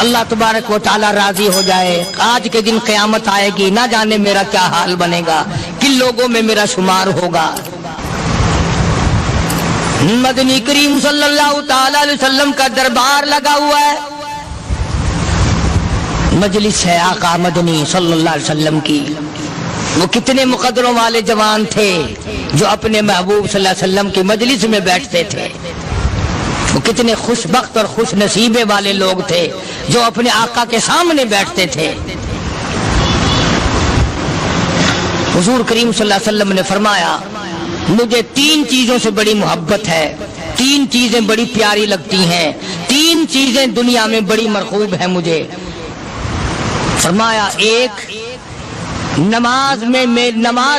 اللہ تبارک و تعالی راضی ہو جائے. آج کے دن قیامت آئے گی, نہ جانے میرا کیا حال بنے گا, کن لوگوں میں میرا شمار ہوگا. مدنی کریم صلی اللہ تعالی علیہ وسلم کا دربار لگا ہوا ہے, مجلس ہے آقا مدنی صلی اللہ علیہ وسلم کی. وہ کتنے مقدروں والے جوان تھے جو اپنے محبوب صلی اللہ علیہ وسلم کی مجلس میں بیٹھتے تھے. وہ کتنے خوش بخت اور خوش نصیبے والے لوگ تھے جو اپنے آقا کے سامنے بیٹھتے تھے. حضور کریم صلی اللہ علیہ وسلم نے فرمایا, مجھے 3 چیزوں سے بڑی محبت ہے, 3 چیزیں بڑی پیاری لگتی ہیں, 3 چیزیں دنیا میں بڑی مرغوب ہیں مجھے. فرمایا, ایک نماز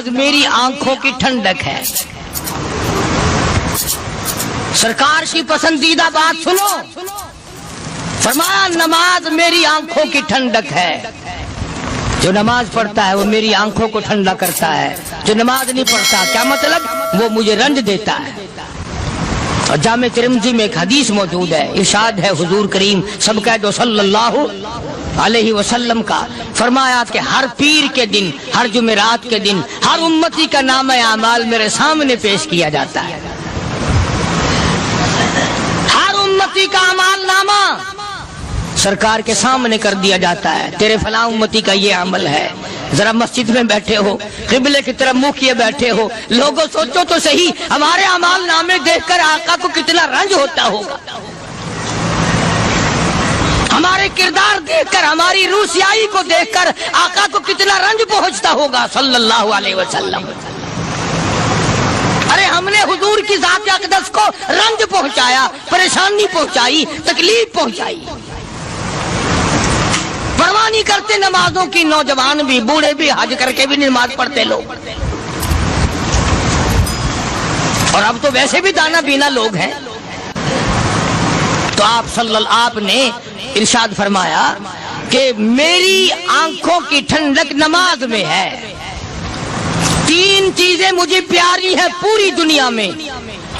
میری آنکھوں کی ٹھنڈک ہے. سرکار کی پسندیدہ بات سنو, فرمایا نماز میری آنکھوں کی ٹھنڈک ہے. جو نماز پڑھتا ہے وہ میری آنکھوں کو ٹھنڈا کرتا ہے, جو نماز نہیں پڑھتا کیا مطلب, وہ مجھے رنج دیتا ہے. اور جامع ترمذی میں ایک حدیث موجود ہے, ارشاد ہے حضور کریم سب کہہ دو صلی اللہ علیہ وسلم کا, فرمایا کہ ہر پیر کے دن, ہر جمعرات کے دن ہر امتی کا نامہ اعمال میرے سامنے پیش کیا جاتا ہے. ہر امتی کا اعمال نامہ سرکار کے سامنے کر دیا جاتا ہے. تیرے فلاں امتی کا یہ عمل ہے. ذرا مسجد میں بیٹھے ہو, قبلے کی طرف منہ کیے بیٹھے ہو, لوگوں سوچو تو صحیح ہمارے اعمال نامے دیکھ کر آقا کو کتنا رنج ہوتا ہوگا. ہمارے کردار دیکھ کر, ہماری روح سیاہی کو دیکھ کر آقا کو کتنا رنج پہنچتا ہوگا صلی اللہ علیہ وسلم. ارے ہم نے حضور کی ذات اقدس کو رنج پہنچایا, پریشانی پہنچائی, تکلیف پہنچائی. پرواہ نہیں کرتے نمازوں کی, نوجوان بھی, بوڑھے بھی, حج کر کے بھی نماز پڑھتے لوگ. اور اب تو ویسے بھی دانا بینا لوگ ہیں. تو آپ نے ارشاد فرمایا کہ میری آنکھوں کی ٹھنڈک نماز میں ہے. 3 چیزیں مجھے پیاری ہیں پوری دنیا میں,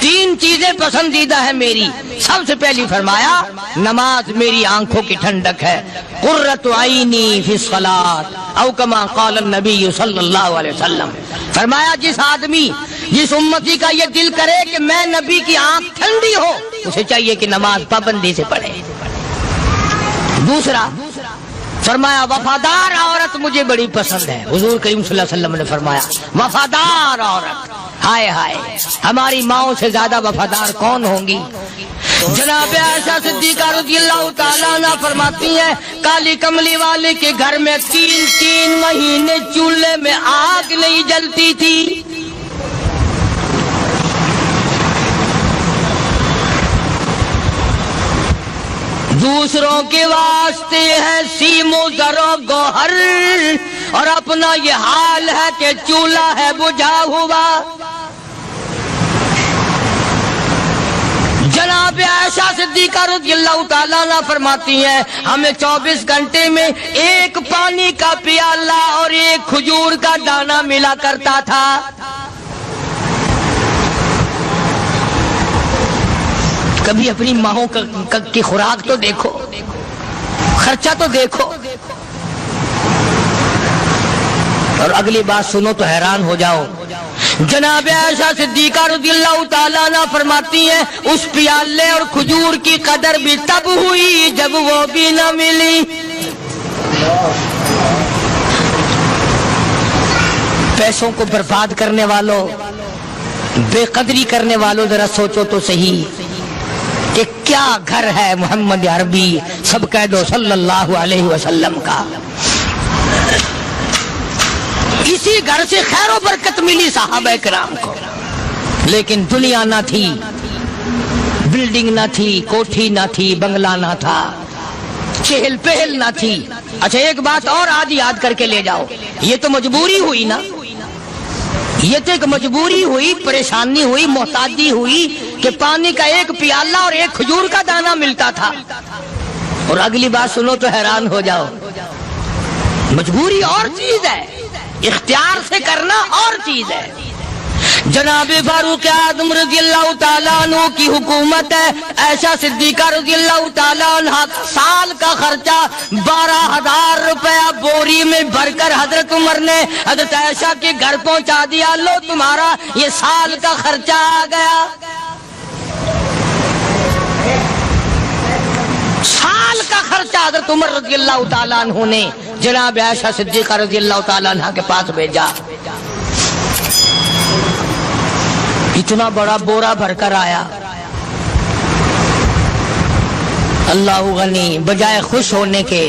3 چیزیں پسندیدہ ہیں میری. سب سے پہلی فرمایا نماز میری آنکھوں کی ٹھنڈک ہے. قرۃ عینی فی الصلاۃ او کما قال النبی صلی اللہ علیہ وسلم. فرمایا جس آدمی, جس امتی کا یہ دل کرے کہ میں نبی کی آنکھ ٹھنڈی ہو, اسے چاہیے کہ نماز پابندی سے پڑھے. دوسرا فرمایا وفادار عورت مجھے بڑی پسند ہے. حضور کریم صلی اللہ علیہ وسلم نے فرمایا وفادار عورت, ہائے ہائے ہماری ماؤں سے زیادہ وفادار کون ہوں گی. جناب عائشہ صدیقہ رضی اللہ تعالیٰ عنہ فرماتی ہیں کالی کملی والے کے گھر میں 3 مہینے چولہے میں آگ نہیں جلتی تھی. دوسروں کے واسطے ہے سیم و زر و گوہر, اور اپنا یہ حال ہے کہ چولہا ہے بجھا ہوا. جناب عائشہ صدیقہ رضی اللہ تعالیٰ عنہ فرماتی ہیں ہمیں 24 گھنٹے میں 1 پانی کا پیالہ اور 1 کھجور کا دانہ ملا کرتا تھا. کبھی اپنی ماہوں کی خوراک تو دیکھو, خرچہ تو دیکھو. اور اگلی بات سنو تو حیران ہو جاؤ. جناب عائشہ صدیقہ رضی اللہ تعالیٰ عنہ فرماتی ہیں اس پیالے اور کھجور کی قدر بھی تب ہوئی جب وہ بھی نہ ملی. پیسوں کو برباد کرنے والوں, بے قدری کرنے والوں, ذرا سوچو تو صحیح کہ کیا گھر ہے محمد عربی سب کہہ دو صلی اللہ علیہ وسلم کا. اسی گھر سے خیر و برکت ملی صحابہ کرام کو, لیکن دنیا نہ تھی, بلڈنگ نہ تھی, کوٹھی نہ تھی, بنگلہ نہ تھا, چہل پہل نہ تھی. اچھا ایک بات اور آج یاد کر کے لے جاؤ, یہ تو مجبوری ہوئی نا, یہ تو ایک مجبوری ہوئی, پریشانی ہوئی, محتاجی ہوئی کہ پانی کا 1 پیالہ اور 1 کھجور کا دانہ ملتا تھا. اور اگلی بات سنو تو حیران ہو جاؤ. مجبوری اور چیز ہے, اختیار سے کرنا اور چیز ہے. جناب فاروق اعظم رضی اللہ تعالیٰ عنہ کی حکومت ہے. عائشہ صدیقہ رضی اللہ تعالیٰ عنہ سال کا خرچہ 12,000 روپیہ بوری میں بھر کر حضرت عمر نے حضرت عائشہ کے گھر پہنچا دیا. لو تمہارا یہ سال کا خرچہ آ گیا. سال کا خرچہ حضرت عمر رضی اللہ تعالیٰ عنہ نے جناب عائشہ صدیقہ رضی اللہ تعالیٰ عنہ کے پاس بھیجا. اتنا بڑا بورا بھر کر آیا. اللہ غنی، بجائے خوش ہونے کے،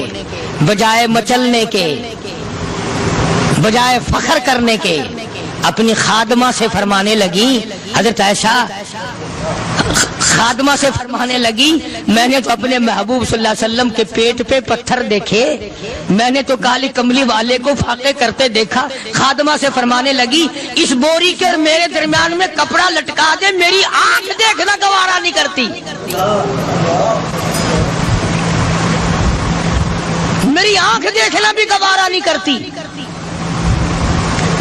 بجائے مچلنے کے، بجائے فخر کرنے کے، اپنی خادمہ سے فرمانے لگی. حضرت عائشہ خادمہ سے فرمانے لگی میں نے تو اپنے محبوب صلی اللہ علیہ وسلم کے پیٹ پہ پتھر دیکھے، میں نے تو کالی کملی والے کو فاقے کرتے دیکھا. خادمہ سے فرمانے لگی اس بوری کے اور میرے درمیان میں کپڑا لٹکا دے، میری آنکھ دیکھنا گوارا نہیں کرتی، میری آنکھ دیکھنا بھی گوارا نہیں کرتی.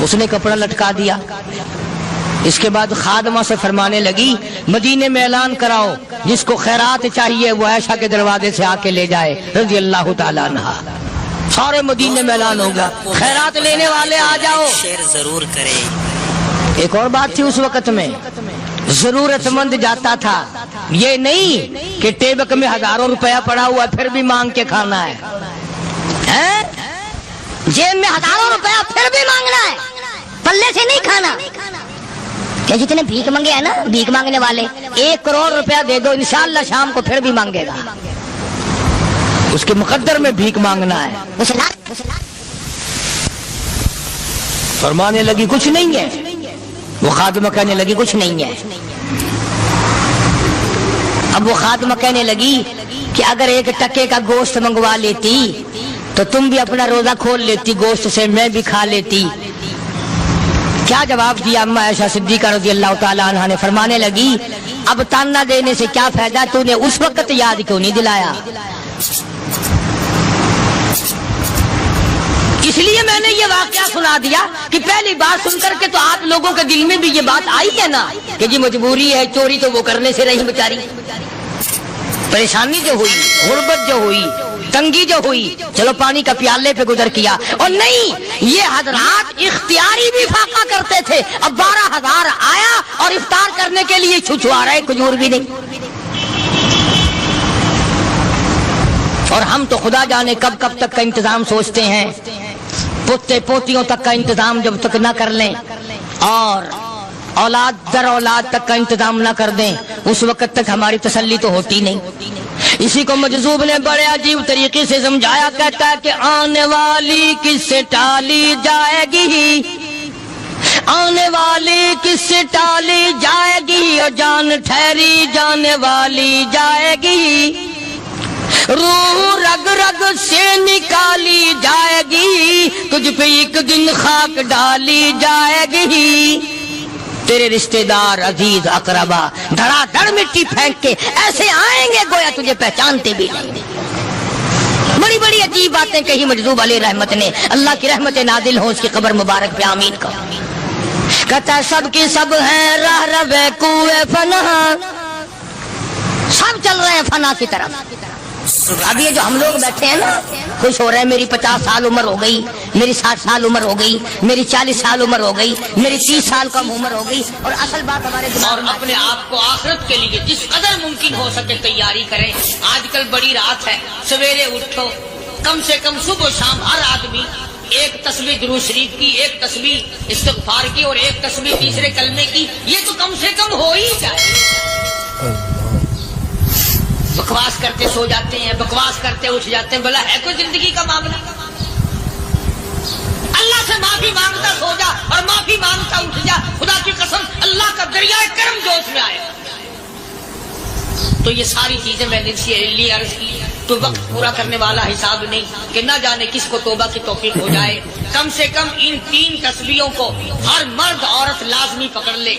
اس نے کپڑا لٹکا دیا. اس کے بعد خادمہ سے فرمانے لگی مدینے میں اعلان کراؤ جس کو خیرات چاہیے وہ عائشہ کے دروازے سے آ کے لے جائے رضی اللہ تعالیٰ عنہ. سارے مدینے میں اعلان ہوگا خیرات لینے والے آ جاؤ. شیئر ضرور کریں. ایک اور بات تھی اس وقت میں، ضرورت مند جاتا تھا، یہ نہیں کہ ٹیبک میں ہزاروں روپیہ پڑا ہوا پھر بھی مانگ کے کھانا ہے. جیب میں ہزاروں روپیہ پھر بھی مانگنا ہے، پلے سے نہیں کھانا. کہ جتنے بھیک مانگے ہیں نا بھیک مانگنے والے، 1 کروڑ روپیہ دے دو انشاءاللہ شام کو پھر بھی مانگے گا. اس کے مقدر میں بھیک مانگنا ہے. فرمانے لگی کچھ نہیں ہے. وہ خادمہ کہنے لگی کچھ نہیں ہے. اب وہ خادمہ کہنے لگی کہ اگر 1 ٹکے کا گوشت منگوا لیتی تو تم بھی اپنا روزہ کھول لیتی، گوشت سے میں بھی کھا لیتی. کیا جواب دیا اما عائشہ صدیقہ رضی اللہ تعالیٰ عنہ نے؟ فرمانے لگی اب تانا دینے سے کیا فائدہ، تو نے اس وقت یاد کیوں نہیں دلایا؟ اس لیے میں نے یہ واقعہ سنا دیا کہ پہلی بار سن کر کے تو آپ لوگوں کے دل میں بھی یہ بات آئی ہے نا کہ جی مجبوری ہے، چوری تو وہ کرنے سے رہی بیچاری. پریشانی جو ہوئی، غربت جو ہوئی، تنگی جو ہوئی، چلو پانی کا پیالے پہ گزر کیا. اور نہیں، یہ حضرات اختیاری بھی فاقہ کرتے تھے. اب 12,000 آیا اور افطار کرنے کے لیے چھچوا رہے، کھجور بھی نہیں. اور ہم تو خدا جانے کب کب تک کا انتظام سوچتے ہیں. پوتے پوتیوں تک کا انتظام جب تک نہ کر لیں اور اولاد در اولاد تک کا انتظام نہ کر دیں اس وقت تک ہماری تسلی تو ہوتی نہیں. اسی کو مجذوب نے بڑے عجیب طریقے سے سمجھایا. کہتا ہے کہ آنے والی کس سے ٹالی جائے گی، آنے والی کس سے ٹالی جائے گی، اور جان ٹھہری جانے والی جائے گی، روح رگ رگ سے نکالی جائے گی، تجھ پہ ایک دن خاک ڈالی جائے گی. تیرے رشتہ دار عزیز اقربا دھڑا دھڑ مٹی پھینک کے ایسے آئیں گے گویا تجھے پہچانتے بھی نہیں. بڑی بڑی عجیب باتیں کہی مجذوب علیہ رحمت نے. اللہ کی رحمت نازل ہو اس کی قبر مبارک پہ آمین کا. کہتا ہے سب کی سب ہیں راہ روے کوئے فنا، سب چل رہے ہیں فنا کی طرف. اب یہ جو ہم لوگ بیٹھے ہیں نا خوش ہو رہے ہیں، میری 50 سال عمر ہو گئی، میری 60 سال عمر ہو گئی، میری 40 سال عمر ہو گئی، میری 30 سال کم عمر ہو گئی. اور اصل بات ہمارے اور اپنے آپ کو آخرت کے لیے جس قدر ممکن ہو سکے تیاری کریں. آج کل بڑی رات ہے، سویرے اٹھو، کم سے کم صبح و شام ہر آدمی 1 تسبیح درود شریف کی، 1 تسبیح استغفار کی اور 1 تسبیح تیسرے کلمے کی. یہ تو کم سے کم ہو ہی جائے. بکواس کرتے سو جاتے ہیں، بکواس کرتے اٹھ جاتے ہیں. بلا ہے کوئی زندگی کا معاملہ؟ اللہ سے معافی مانگتا سو جا اور معافی مانگتا اٹھ جا. خدا کی قسم اللہ کا دریائے کرم جوش میں آئے. تو یہ ساری چیزیں میں نے عرض کی. تو وقت پورا کرنے والا حساب نہیں کہ نہ جانے کس کو توبہ کی توفیق ہو جائے. کم سے کم ان 3 تسبیحوں کو ہر مرد عورت لازمی پکڑ لے.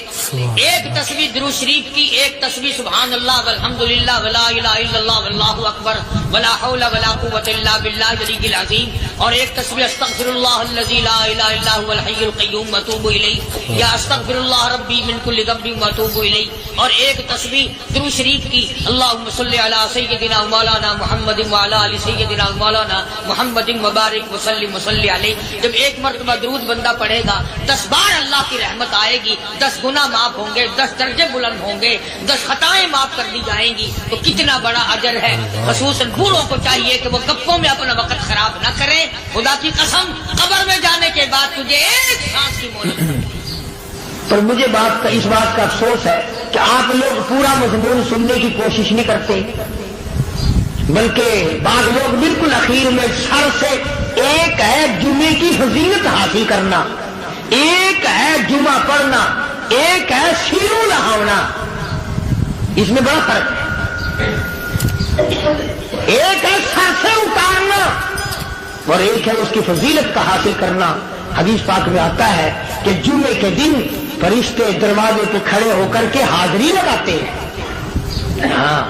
ایک تسبیح درود شریف کی، ایک تسبیح سبحان اللہ والحمدللہ ولا الہ الا اللہ واللہ اکبر ولا حول ولا قوۃ الا باللہ العلی العظیم، اور ایک تسبیح استغفر اللہ الذی لا الہ الا هو الحی القیوم واتوب الیہ یا استغفر اللہ ربی من کل ذنب واتوب الیہ، اور ایک تسبیح درود شریف کی اللہم صلی علی سیدنا مولانا محمد وعلی آل سیدنا مولانا محمد مبارک وسلم وصلی علیہ. جب ایک مرتبہ درود بندہ پڑھے گا 10 بار اللہ کی رحمت آئے گی، 10 گناہ معاف ہوں گے، 10 درجے بلند ہوں گے، 10 خطائیں معاف کر دی جائیں گی. تو کتنا بڑا اجر ہے. خصوصاً بوڑھوں کو چاہیے کہ وہ گپوں میں اپنا وقت خراب نہ کریں. خدا کی قسم قبر میں جانے کے بعد تجھے ایک سانس کی مہلت ملے. پر مجھے اس بات کا افسوس ہے کہ آپ لوگ پورا مضمون سننے کی کوشش نہیں کرتے، بلکہ بعض لوگ بالکل اخیر میں سر سے، ایک ہے جمعے کی فضیلت حاصل کرنا، ایک ہے جمعہ پڑھنا، ایک ہے سیرو نہانا. اس میں بڑا فرق ہے. ایک ہے سر سے اتارنا اور ایک ہے اس کی فضیلت کا حاصل کرنا. حدیث پاک میں آتا ہے کہ جمعے کے دن فرشتے دروازے پہ کھڑے ہو کر کے حاضری لگاتے ہیں. ہاں،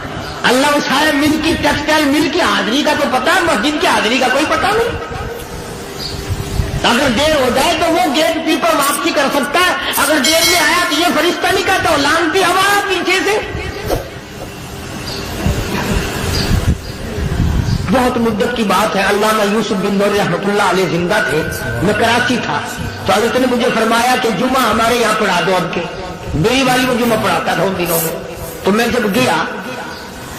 اللہ صاحب مل کی ٹیکسٹائل مل کی حاضری کا تو پتا ہے، مسجد کی حاضری کا کوئی پتا نہیں. اگر دیر ہو جائے تو وہ گیٹ کیپر واپسی کر سکتا ہے. اگر دیر میں آیا تو یہ فرشتہ نہیں کہتا، لانتی ہوا پیچھے سے. بہت مدت کی بات ہے، علامہ یوسف بن نور رحمۃ اللہ علیہ زندہ تھے. میں کراچی تھا تو حضرت نے مجھے فرمایا کہ جمعہ ہمارے یہاں پڑھا دو. اب کے میری والی وہ جمعہ پڑھاتا تھا ان دنوں میں. تو میں جب گیا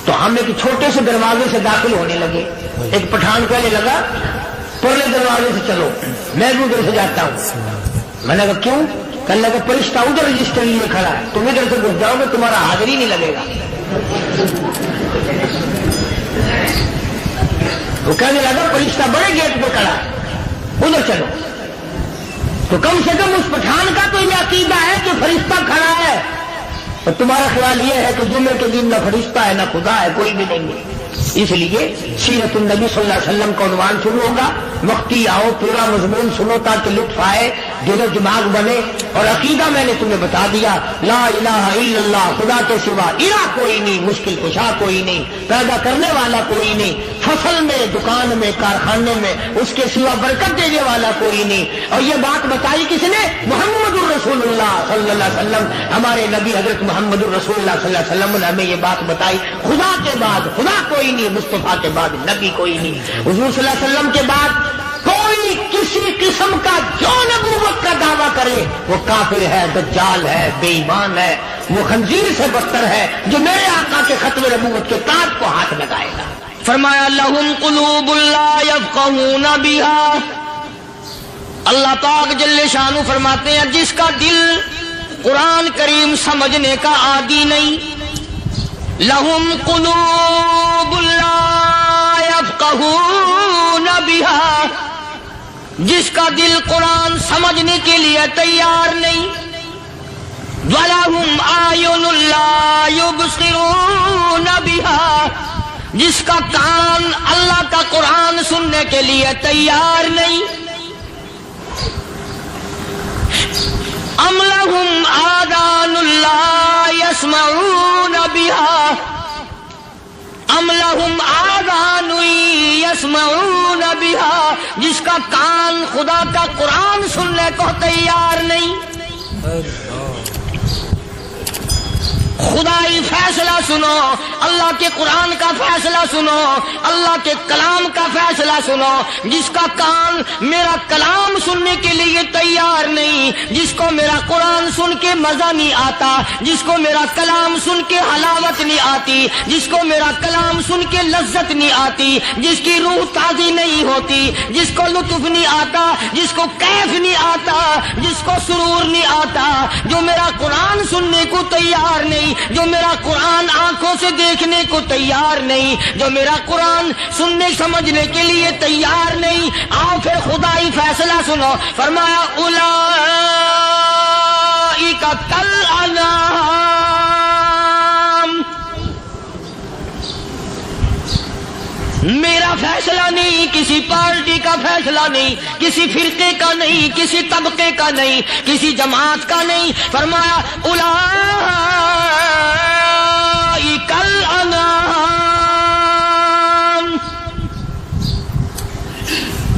تو ہم ایک چھوٹے سے دروازے سے داخل ہونے لگے. ایک پٹھان کہنے لگا پرلے دروازے سے چلو، میں بھی ادھر سے جاتا ہوں. میں نے کہا کیوں؟ کہنے لگا فرشتہ ادھر رجسٹر لیے کھڑا ہے، تم ادھر سے گھس جاؤ گے تمہارا حاضری نہیں لگے گا. وہ کہنے لگا فرشتہ بڑے گیٹ پہ کھڑا ہے، ادھر چلو. تو کم سے کم اس پٹھان کا تو یہ عقیدہ ہے کہ فرشتہ کھڑا ہے، اور تمہارا خیال یہ ہے کہ جمعے کے دن نہ فرشتہ ہے نہ خدا ہے، کوئی بھی نہیں ہے. اس لیے سیرت النبی صلی اللہ علیہ وسلم کا عنوان شروع ہوگا. وقتی آؤ، پورا مضمون سنو تاکہ لطف آئے، دل و دماغ بنے. اور عقیدہ میں نے تمہیں بتا دیا، لا الہ الا اللہ، خدا کے سوا الہ کوئی نہیں، مشکل کشا کوئی نہیں، پیدا کرنے والا کوئی نہیں، فصل میں، دکان میں، کارخانے میں اس کے سوا برکت دینے والا کوئی نہیں. اور یہ بات بتائی کس نے؟ محمد الرسول اللہ صلی اللہ علیہ وسلم. ہمارے نبی حضرت محمد الرسول اللہ صلی اللہ علیہ وسلم نے ہمیں یہ بات بتائی. خدا کے بعد خدا کوئی نہیں، مصطفیٰ کے بعد نبی کوئی نہیں. حضور صلی اللہ علیہ وسلم کے بعد کوئی کسی قسم کا جو نبوت کا دعویٰ کرے وہ کافر ہے، دجال ہے، بے ایمان ہے، وہ خنزیر سے بدتر ہے جو میرے آقا کے ختم نبوت کے تاج کو ہاتھ لگائے گا. فرمایا لہم قلوب لا یفقہون بہا. اللہ پاک جل شانہ فرماتے ہیں جس کا دل قرآن کریم سمجھنے کا عادی نہیں. لہم قلوب لا یفقہون بہا، جس کا دل قرآن سمجھنے کے لیے تیار نہیں. وَلَهُمْ أَعْيُنٌ لَا يُبْصِرُونَ بِهَا، جس کا کان اللہ کا قرآن سننے کے لیے تیار نہیں. أَمْ لَهُمْ آذَانٌ لَا يَسْمَعُونَ بِهَا، أَمْ لَهُمْ آذَانٌ يَسْمَعُونَ بِهَا، جس کا کان خدا کا قرآن سننے کو تیار نہیں. خدائی فیصلہ سنو، اللہ کے قرآن کا فیصلہ سنو، اللہ کے کلام کا فیصلہ سنو. جس کا کان میرا کلام سننے کے لیے تیار نہیں، جس کو میرا قرآن سن کے مزہ نہیں آتا، جس کو میرا کلام سن کے حلاوت نہیں آتی، جس کو میرا کلام سن کے لذت نہیں آتی، جس کی روح تازی نہیں ہوتی، جس کو لطف نہیں آتا، جس کو کیف نہیں آتا، جس کو سرور نہیں آتا، جو میرا قرآن سننے کو تیار نہیں، جو میرا قرآن آنکھوں سے دیکھنے کو تیار نہیں، جو میرا قرآن سننے سمجھنے کے لیے تیار نہیں. آؤ پھر خدائی فیصلہ سنو. فرمایا اولئک کالانعام، میرا فیصلہ نہیں، کسی پارٹی کا فیصلہ نہیں، کسی فرقے کا نہیں، کسی طبقے کا نہیں، کسی جماعت کا نہیں. فرمایا اولئک الانعام.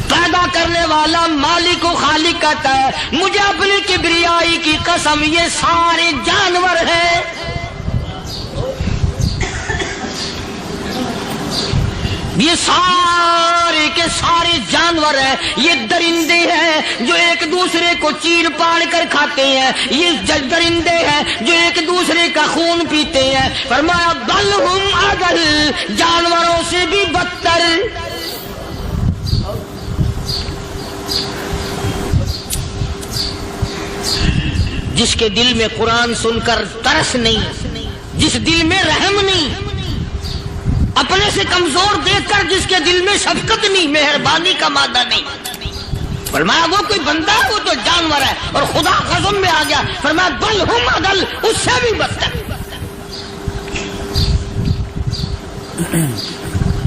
پیدا کرنے والا مالک و خالق کہتا ہے مجھے اپنی کبریائی کی قسم یہ سارے جانور ہیں. یہ سارے کے سارے جانور ہیں، یہ درندے ہیں جو ایک دوسرے کو چیر پاڑ کر کھاتے ہیں، یہ درندے ہیں جو ایک دوسرے کا خون پیتے ہیں. فرمایا بل ہم اضل، جانوروں سے بھی بدتر. جس کے دل میں قرآن سن کر ترس نہیں، جس دل میں رحم نہیں، اپنے سے کمزور دیکھ کر جس کے دل میں شفقت نہیں، مہربانی کا مادہ نہیں، فرمایا وہ کوئی بندہ ہے، وہ تو جانور ہے. اور خدا غضب میں آ گیا، فرمایا بل ہم اضل، اس سے بھی بدتر.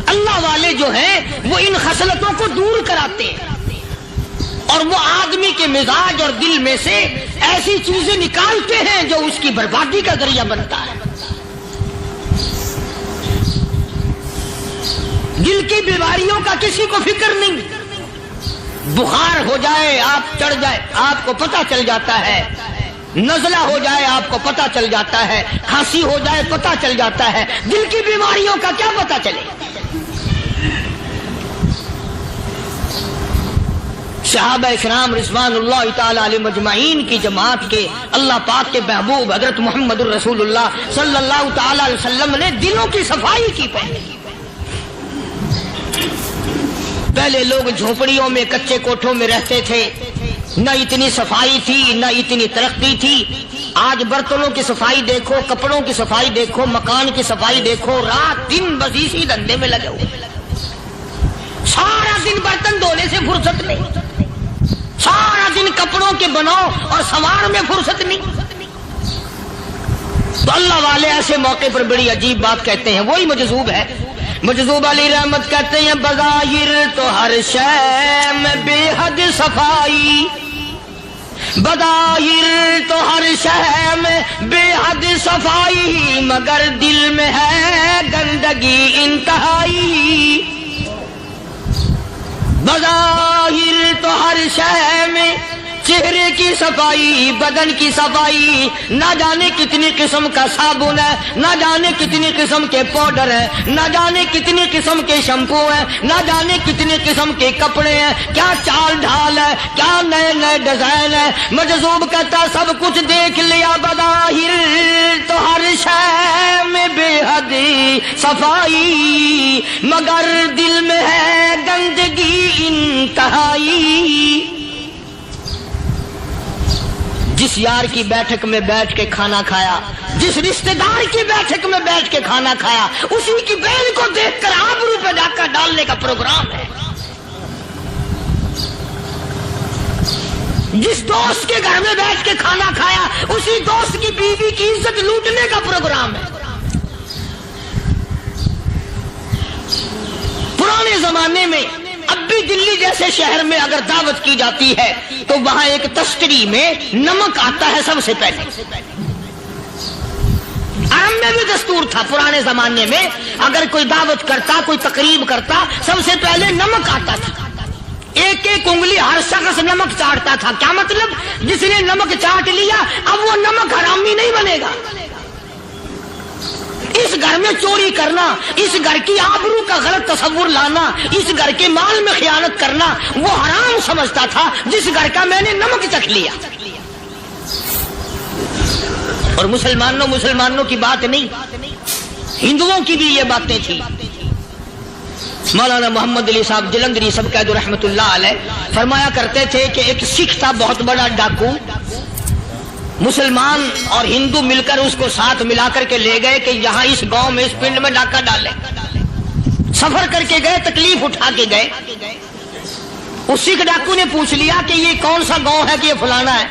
اللہ والے جو ہیں وہ ان خصلتوں کو دور کراتے ہیں اور وہ آدمی کے مزاج اور دل میں سے ایسی چیزیں نکالتے ہیں جو اس کی بربادی کا ذریعہ بنتا ہے. دل کی بیماریوں کا کسی کو فکر نہیں. بخار ہو جائے، آپ چڑھ جائے، آپ کو پتہ چل جاتا ہے. نزلہ ہو جائے، آپ کو پتہ چل جاتا ہے. کھانسی ہو جائے، پتہ چل جاتا ہے. دل کی بیماریوں کا کیا پتہ چلے؟ صحابہ اکرام رضوان اللہ تعالی علیہ مجمعین کی جماعت کے اللہ پاک کے محبوب حضرت محمد الرسول اللہ صلی اللہ تعالی علیہ وسلم نے دلوں کی صفائی کی. پہلے لوگ جھونپڑیوں میں کچے کوٹھوں میں رہتے تھے، نہ اتنی صفائی تھی نہ اتنی ترقی تھی. آج برتنوں کی صفائی دیکھو، کپڑوں کی صفائی دیکھو، مکان کی صفائی دیکھو، رات دن بس اسی دھندے میں لگے ہوئے. سارا دن برتن دھونے سے فرصت نہیں، سارا دن کپڑوں کے بناؤ اور سنوار میں فرصت نہیں. تو اللہ والے ایسے موقع پر بڑی عجیب بات کہتے ہیں. وہی مجذوب ہے، مجذوب علی رحمت کہتے ہیں بظاہر تو ہر شے میں بے حد صفائی، بظاہر تو ہر شے میں بے حد صفائی، مگر دل میں ہے گندگی انتہائی. بظاہر تو ہر شے میں چہرے کی صفائی، بدن کی صفائی، نہ جانے کتنی قسم کا صابن ہے، نہ جانے کتنی قسم کے پاؤڈر ہے، نہ جانے کتنی قسم کے شیمپو ہیں، نہ جانے کتنی قسم کے کپڑے ہیں، کیا چال ڈھال ہے، کیا نئے نئے ڈیزائن ہے. مجذوب کہتا سب کچھ دیکھ لیا، بظاہر تو ہر شے میں بے حد صفائی، مگر دل میں ہے گندگی انتہائی. جس یار کی بیٹھک میں بیٹھ کے کھانا کھایا، جس رشتہ دار کی بیٹھک میں بیٹھ کے کھانا کھایا، اسی کی بہن کو دیکھ کر آبرو پہ ڈاکہ ڈالنے کا پروگرام ہے. جس دوست کے گھر میں بیٹھ کے کھانا کھایا، اسی دوست کی بیوی کی عزت لوٹنے کا پروگرام ہے. پرانے زمانے میں اب بھی دلی جیسے شہر میں اگر دعوت کی جاتی ہے تو وہاں ایک تشتری میں نمک آتا ہے سب سے پہلے. عام میں بھی دستور تھا پرانے زمانے میں، اگر کوئی دعوت کرتا، کوئی تقریب کرتا، سب سے پہلے نمک آتا تھا. ایک ایک انگلی ہر شخص نمک چاٹتا تھا. کیا مطلب؟ جس نے نمک چاٹ لیا اب وہ نمک حرامی نہیں بنے گا. اس گھر میں چوری کرنا، اس گھر کی آبرو کا غلط تصور لانا، اس گھر کے مال میں خیانت کرنا وہ حرام سمجھتا تھا جس گھر کا میں نے نمک چکھ لیا. اور مسلمانوں کی بات نہیں، ہندوؤں کی بھی یہ باتیں تھی. مولانا محمد علی صاحب جلندری سب قید رحمت اللہ علیہ فرمایا کرتے تھے کہ ایک سکھ تھا بہت بڑا ڈاکو. مسلمان اور ہندو مل کر اس کو ساتھ ملا کر کے لے گئے کہ یہاں اس گاؤں میں اس پنڈ میں ڈاکہ ڈالے. سفر کر کے گئے، تکلیف اٹھا کے گئے. اس سکھ ڈاکو نے پوچھ لیا کہ یہ کون سا گاؤں ہے کہ یہ فلانا ہے.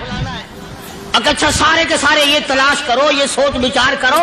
اچھا سارے کے سارے یہ تلاش کرو، یہ سوچ بچار کرو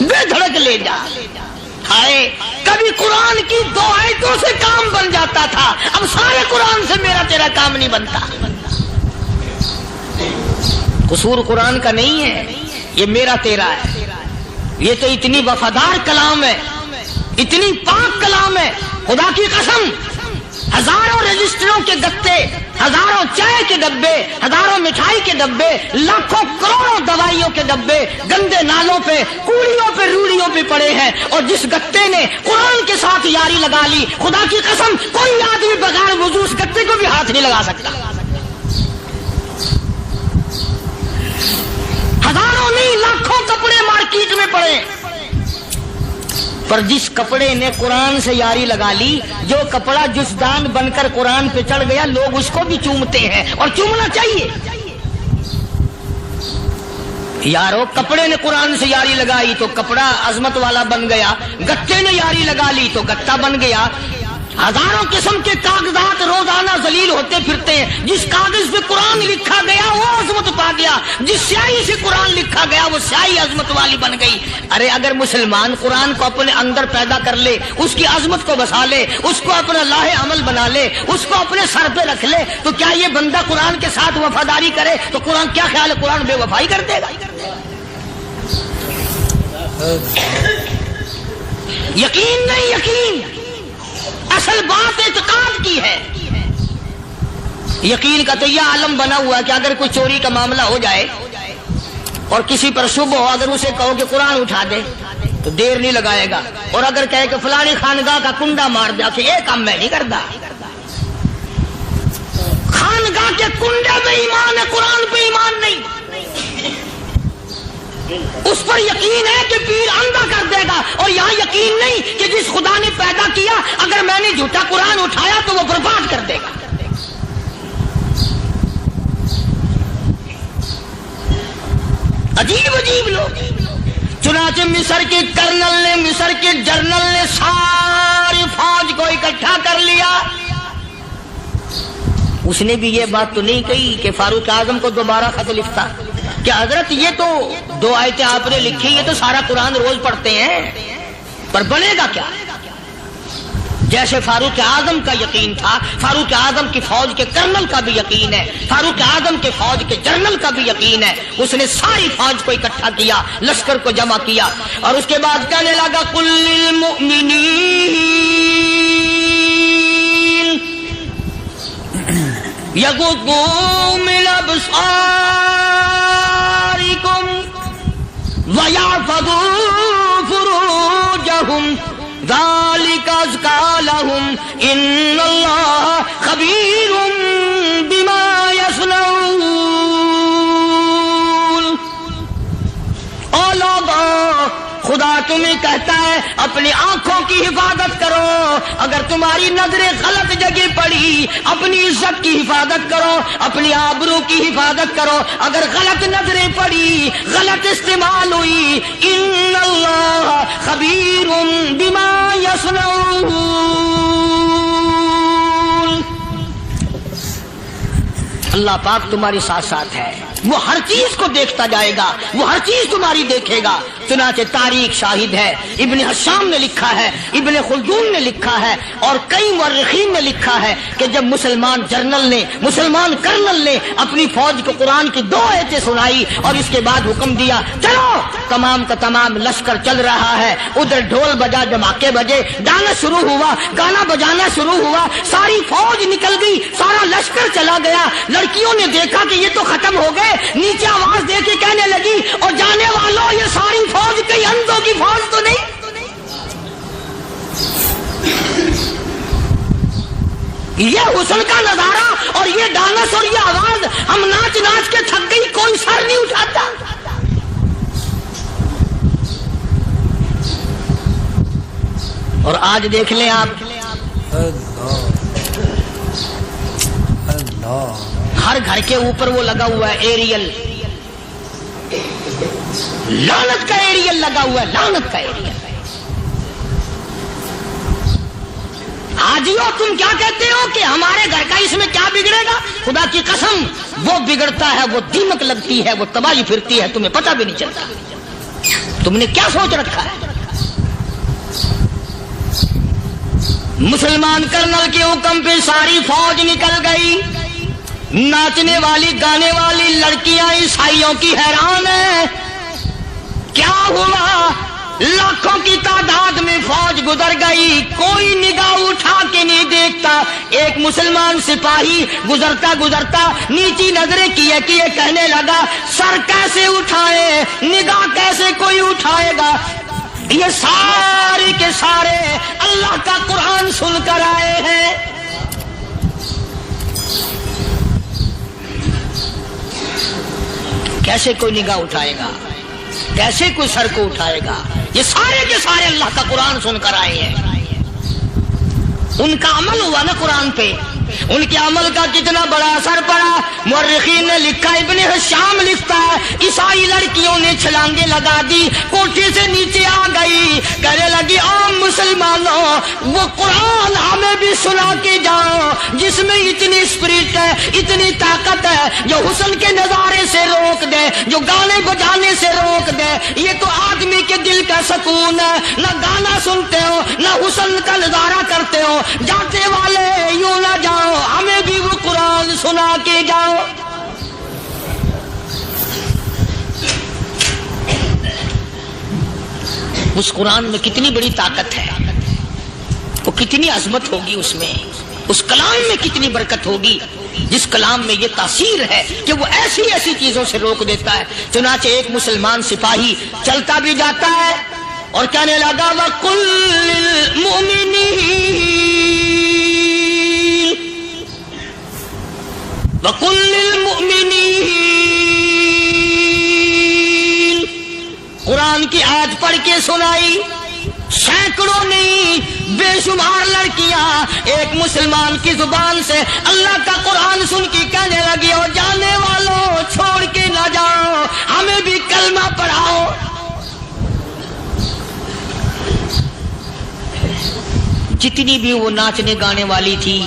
بے دھڑک لے جا. ہائے کبھی قرآن کی 2 آیتوں سے کام بن جاتا تھا، اب سارے قرآن سے میرا تیرا کام نہیں بنتا. قصور قرآن کا نہیں ہے، یہ میرا تیرا ہے. یہ تو اتنی وفادار کلام ہے، اتنی پاک کلام ہے، خدا کی قسم. ہزاروں رجسٹروں کے گتے، ہزاروں چائے کے ڈبے، ہزاروں مٹھائی کے ڈبے، لاکھوں کروڑوں دوائیوں کے ڈبے گندے نالوں پہ، کوڑیوں پہ، روڑیوں پہ پڑے ہیں، اور جس گتے نے قرآن کے ساتھ یاری لگا لی، خدا کی قسم کوئی آدمی بغیر وضو اس گتے کو بھی ہاتھ نہیں لگا سکتا. ہزاروں نہیں لاکھوں کپڑے مارکیٹ میں پڑے، پر جس کپڑے نے قرآن سے یاری لگا لی، جو کپڑا جسدان بن کر قرآن پہ چڑھ گیا، لوگ اس کو بھی چومتے ہیں، اور چومنا چاہیے. یارو کپڑے نے قرآن سے یاری لگائی تو کپڑا عظمت والا بن گیا، گتے نے یاری لگا لی تو گتا بن گیا. ہزاروں قسم کے کاغذات روزانہ ذلیل ہوتے پھرتے ہیں، جس کاغذ پہ قرآن لکھا گیا وہ عظمت پا گیا، جس سیاہی سے قرآن لکھا گیا وہ سیاہی عظمت والی بن گئی. ارے اگر مسلمان قرآن کو اپنے اندر پیدا کر لے، اس کی عظمت کو بسا لے، اس کو اپنا لاہ عمل بنا لے، اس کو اپنے سر پہ رکھ لے، تو کیا یہ بندہ قرآن کے ساتھ وفاداری کرے تو قرآن کیا خیال ہے قرآن بے وفائی کر دے گا؟ یقین نہیں، یقین اصل بات اعتقاد کی ہے. یقین کا تو یہ عالم بنا ہوا ہے کہ اگر کوئی چوری کا معاملہ ہو جائے اور کسی پر شبہ ہو، اگر اسے کہو کہ قرآن اٹھا دے تو دیر نہیں لگائے گا، اور اگر کہے کہ فلانی خانگاہ کا کنڈا مار دیا کہ یہ کام میں نہیں کرتا. خانگاہ کے کنڈے میں ایمان ہے، قرآن پہ ایمان نہیں. اس پر یقین ہے کہ پیر اندھا کر دے گا، اور یہاں یقین نہیں کہ جس خدا نے پیدا کیا اگر میں نے جھوٹا قرآن اٹھایا تو وہ برباد کر دے گا. عجیب عجیب لوگ. چنانچہ مصر کے کرنل نے، مصر کے جنرل نے ساری فوج کو اکٹھا کر لیا. اس نے بھی یہ بات تو نہیں کہی کہ فاروق اعظم کو دوبارہ خط لکھتا کہ حضرت یہ تو 2 آیتیں آپ نے لکھی، یہ تو سارا قرآن روز پڑھتے ہیں، پر بنے گا کیا؟ جیسے فاروق اعظم کا یقین تھا، فاروق اعظم کی فوج کے کرنل کا بھی یقین ہے، فاروق اعظم کے فوج کے جنرل کا بھی یقین ہے. اس نے ساری فوج کو اکٹھا کیا، لشکر کو جمع کیا، اور اس کے بعد کہنے لگا قل للمؤمنین یغضوا من ابصارکم وَيَحْفَظُوا فُرُوجَهُمْ ذَلِكَ أَزْكَىٰ لَهُمْ إِنَّ اللَّهَ خَبِيرٌ بِمَا يَصْنَعُونَ. او لوگو، خدا تمہیں کہتا ہے اپنی آنکھوں کی حفاظت کرو. اگر تمہاری نظریں غلط جگہ پڑی، اپنی عزت کی حفاظت کرو، اپنی آبرو کی حفاظت کرو. اگر غلط نظریں پڑی، غلط استعمال ہوئی، ان اللہ خبیر بما یصنعون. اللہ پاک تمہاری ساتھ ساتھ ہے، وہ ہر چیز کو دیکھتا جائے گا، وہ ہر چیز تمہاری دیکھے گا. چنانچہ تاریخ شاہد ہے، ابن حشام نے لکھا ہے، ابن خلدون نے لکھا ہے، اور کئی مورخین نے لکھا ہے کہ جب مسلمان جنرل نے، مسلمان کرنل نے اپنی فوج کو قرآن کی 2 آیتیں سنائی اور اس کے بعد حکم دیا چلو، تمام کا تمام لشکر چل رہا ہے. ادھر ڈھول بجا، دھماکے بجے، گانا شروع ہوا، گانا بجانا شروع ہوا، ساری فوج نکل گئی، سارا لشکر چلا گیا. لڑکیوں نے دیکھا کہ یہ تو ختم ہو گئے، نیچے آواز دے کے کہنے لگی اور جانے والوں یہ ساری فوج کئی اندھوں کی فوج تو نہیں. یہ حسن کا نظارہ اور یہ ڈانس اور یہ آواز، ہم ناچ ناچ کے تھک گئی، کوئی سر نہیں اٹھاتا. اور آج دیکھ لیں آپ، ہر گھر کے اوپر وہ لگا ہوا ہے ایریل، لعنت کا ایریل لگا ہوا ہے، لعنت کا ایریل. حاجیو تم کیا کہتے ہو کہ ہمارے گھر کا اس میں کیا بگڑے گا؟ خدا کی قسم وہ بگڑتا ہے، وہ دیمک لگتی ہے، وہ تباہی پھرتی ہے، تمہیں پتہ بھی نہیں چلتا. تم نے کیا سوچ رکھا ہے؟ مسلمان کرنل کے حکم پہ ساری فوج نکل گئی. ناچنے والی گانے والی لڑکیاں عیسائیوں کی حیران ہیں. کیا ہوا؟ لاکھوں کی تعداد میں فوج گزر گئی, کوئی نگاہ اٹھا کے نہیں دیکھتا. ایک مسلمان سپاہی گزرتا گزرتا نیچی نظریں کیے کیے کہنے لگا, سر کیسے اٹھائے, نگاہ کیسے کوئی اٹھائے گا؟ یہ سارے کے سارے اللہ کا قرآن سن کر آئے ہیں. کیسے کوئی نگاہ اٹھائے گا, کیسے کوئی سر کو اٹھائے گا؟ یہ سارے کے سارے اللہ کا قرآن سن کر آئے ہیں. ان کا عمل ہوا نا قرآن پہ, ان کے عمل کا کتنا بڑا اثر پڑا. مورخین نے لکھا, ابن حشام لکھتا ہے, عیسائی لڑکیوں نے چھلانگیں لگا دی, کوٹھی سے نیچے آ گئی, کہنے لگی عام مسلمانوں وہ قرآن ہمیں بھی سنا کے جاؤ جس میں اتنی اسپرٹ ہے, اتنی طاقت ہے, جو حسن کے نظارے سے روک دے, جو گانے بجانے سے روک دے. یہ تو آدمی کے دل کا سکون ہے. نہ گانا سنتے ہو, نہ حسن کا نظارہ کرتے ہو, جاتے والے یوں نہ جاؤ, ہمیں بھی وہ قرآن سنا کے جاؤ. اس قرآن میں کتنی بڑی طاقت ہے, وہ کتنی عظمت ہوگی اس میں, اس کلام میں کتنی برکت ہوگی, جس کلام میں یہ تاثیر ہے کہ وہ ایسی ایسی چیزوں سے روک دیتا ہے. چنانچہ ایک مسلمان سپاہی چلتا بھی جاتا ہے اور کہنے لگا, وَقُلْ لِلْمُؤْمِنِينَ وَقُلْ لِلْمُؤْمِنِينَ. قرآن کی آیت پڑھ کے سنائی. سینکڑوں نہیں بے شمار لڑکیاں ایک مسلمان کی زبان سے اللہ کا قرآن سن کے کہنے لگی, اور جانے والوں چھوڑ کے نہ جاؤ, ہمیں بھی کلمہ پڑھاؤ. جتنی بھی وہ ناچنے گانے والی تھی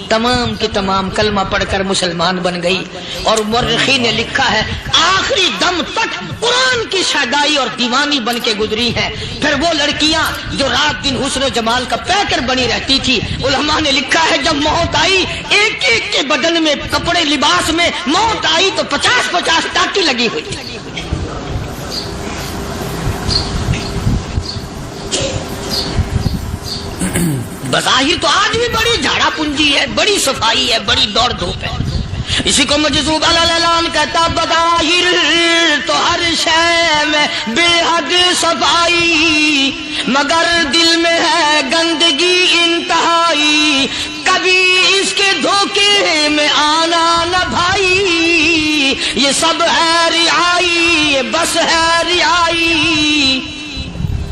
تمام کی تمام کلمہ پڑھ کر مسلمان بن گئی. اور مورخین نے لکھا ہے آخری دم تک قرآن کی شیدائی اور دیوانی بن کے گزری ہے. پھر وہ لڑکیاں جو رات دن حسن و جمال کا پیکر بنی رہتی تھی, علماء نے لکھا ہے جب موت آئی ایک ایک کے بدن میں کپڑے لباس میں موت آئی تو 50-50 ٹاکی لگی ہوئی تھی. بظاہر تو آج بھی بڑی جھاڑا پنجی ہے, بڑی صفائی ہے, بڑی دوڑ دھوپ ہے. اسی کو مجذوب الاعلان کہتا, بظاہر تو ہر شے میں بے حد صفائی, مگر دل میں ہے گندگی انتہائی, کبھی اس کے دھوکے میں آنا نہ بھائی, یہ سب ہے رعائی, یہ بس ہے رعائی.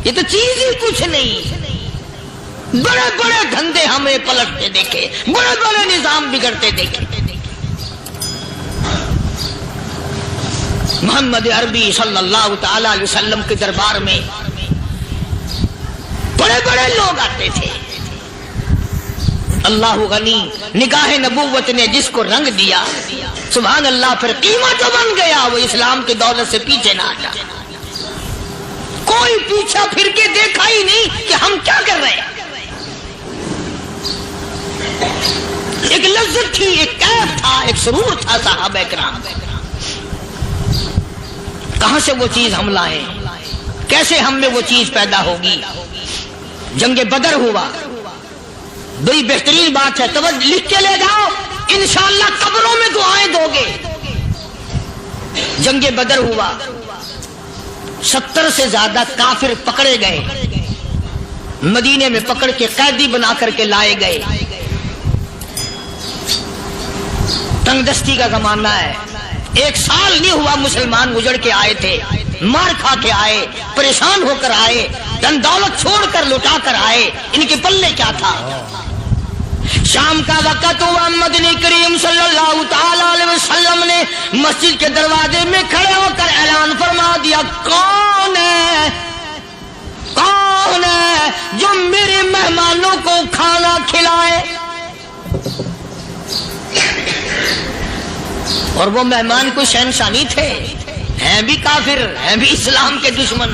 یہ تو چیز ہی کچھ نہیں. بڑے بڑے دھندے ہمیں پلٹتے دیکھے, بڑے بڑے نظام بگڑتے دیکھے. محمد عربی صلی اللہ تعالی علیہ وسلم کے دربار میں بڑے بڑے لوگ آتے تھے. اللہ غنی, نگاہ نبوت نے جس کو رنگ دیا سبحان اللہ, پھر قیمت بن گیا. وہ اسلام کی دولت سے پیچھے نہ ہٹا. کوئی پیچھا پھر کے دیکھا ہی نہیں کہ ہم کیا کر رہے ہیں. ایک لذت تھی, ایک کیف تھا, ایک سرور تھا صحابہ کرام. کہاں سے وہ چیز ہم لائیں, کیسے ہم میں وہ چیز پیدا ہوگی. جنگ بدر ہوا, بڑی بہترین بات ہے, توجہ لکھ کے لے جاؤ, انشاءاللہ قبروں میں دعائیں دو گے. جنگ بدر ہوا, 70 سے زیادہ کافر پکڑے گئے, مدینے میں پکڑ کے قیدی بنا کر کے لائے گئے. تنگ دستی کا زمانہ ہے, 1 سال نہیں ہوا مسلمان اجڑ کے آئے تھے, مار کھا کے آئے, پریشان ہو کر آئے, دن دولت چھوڑ کر لوٹا کر آئے. ان کے پلے کیا تھا. شام کا وقت ہوا, مدنی کریم صلی اللہ تعالی علیہ وسلم نے مسجد کے دروازے میں کھڑے ہو کر اعلان فرما دیا, کون ہے, کون ہے جو میرے مہمانوں کو کھانا کھلائے. اور وہ مہمان کوئی شہنشاہ نہیں تھے, ہیں بھی کافر, ہیں بھی اسلام کے دشمن.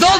2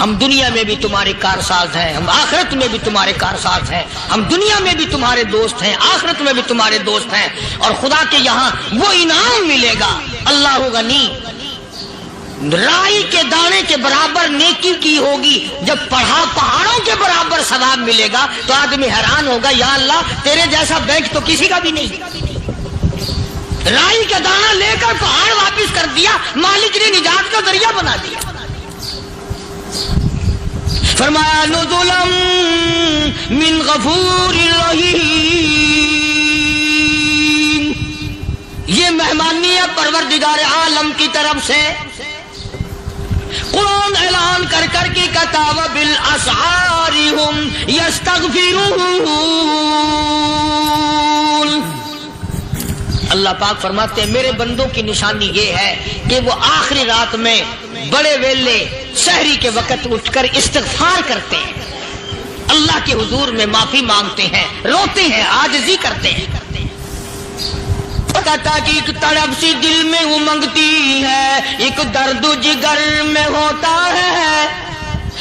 ہم دنیا میں بھی تمہارے کارساز ہیں، ہم آخرت میں بھی تمہارے کارساز ہیں، ہم دنیا میں بھی تمہارے دوست ہیں، آخرت میں بھی تمہارے دوست ہیں، اور خدا کے یہاں وہ انعام ملے گا۔ اللہ غنی، رائی کے دانے کے برابر نیکی کی ہوگی، جب پہاڑوں کے برابر ثواب ملے گا تو آدمی حیران ہوگا، یا اللہ تیرے جیسا بینک تو کسی کا بھی نہیں۔ رائی کا دانہ لے کر پہاڑ واپس کر دیا، مالک نے نجات کا ذریعہ بنا دیا۔ فرمایا نزلا من غفور رحیم، یہ مہمانی ہے پروردگار عالم کی طرف سے۔ قرآن اعلان کر کر کی کتاب بالاسحار ہم یستغفرون، اللہ پاک فرماتے ہیں میرے بندوں کی نشانی یہ ہے کہ وہ آخری رات میں بڑے ویلے سحری کے وقت اٹھ کر استغفار کرتے ہیں، اللہ کے حضور میں معافی مانگتے ہیں، روتے ہیں، عاجزی کرتے ہیں۔ کہتا کہ ایک تڑپ سی دل میں امنگتی ہے، ایک درد جگر میں ہوتا ہے،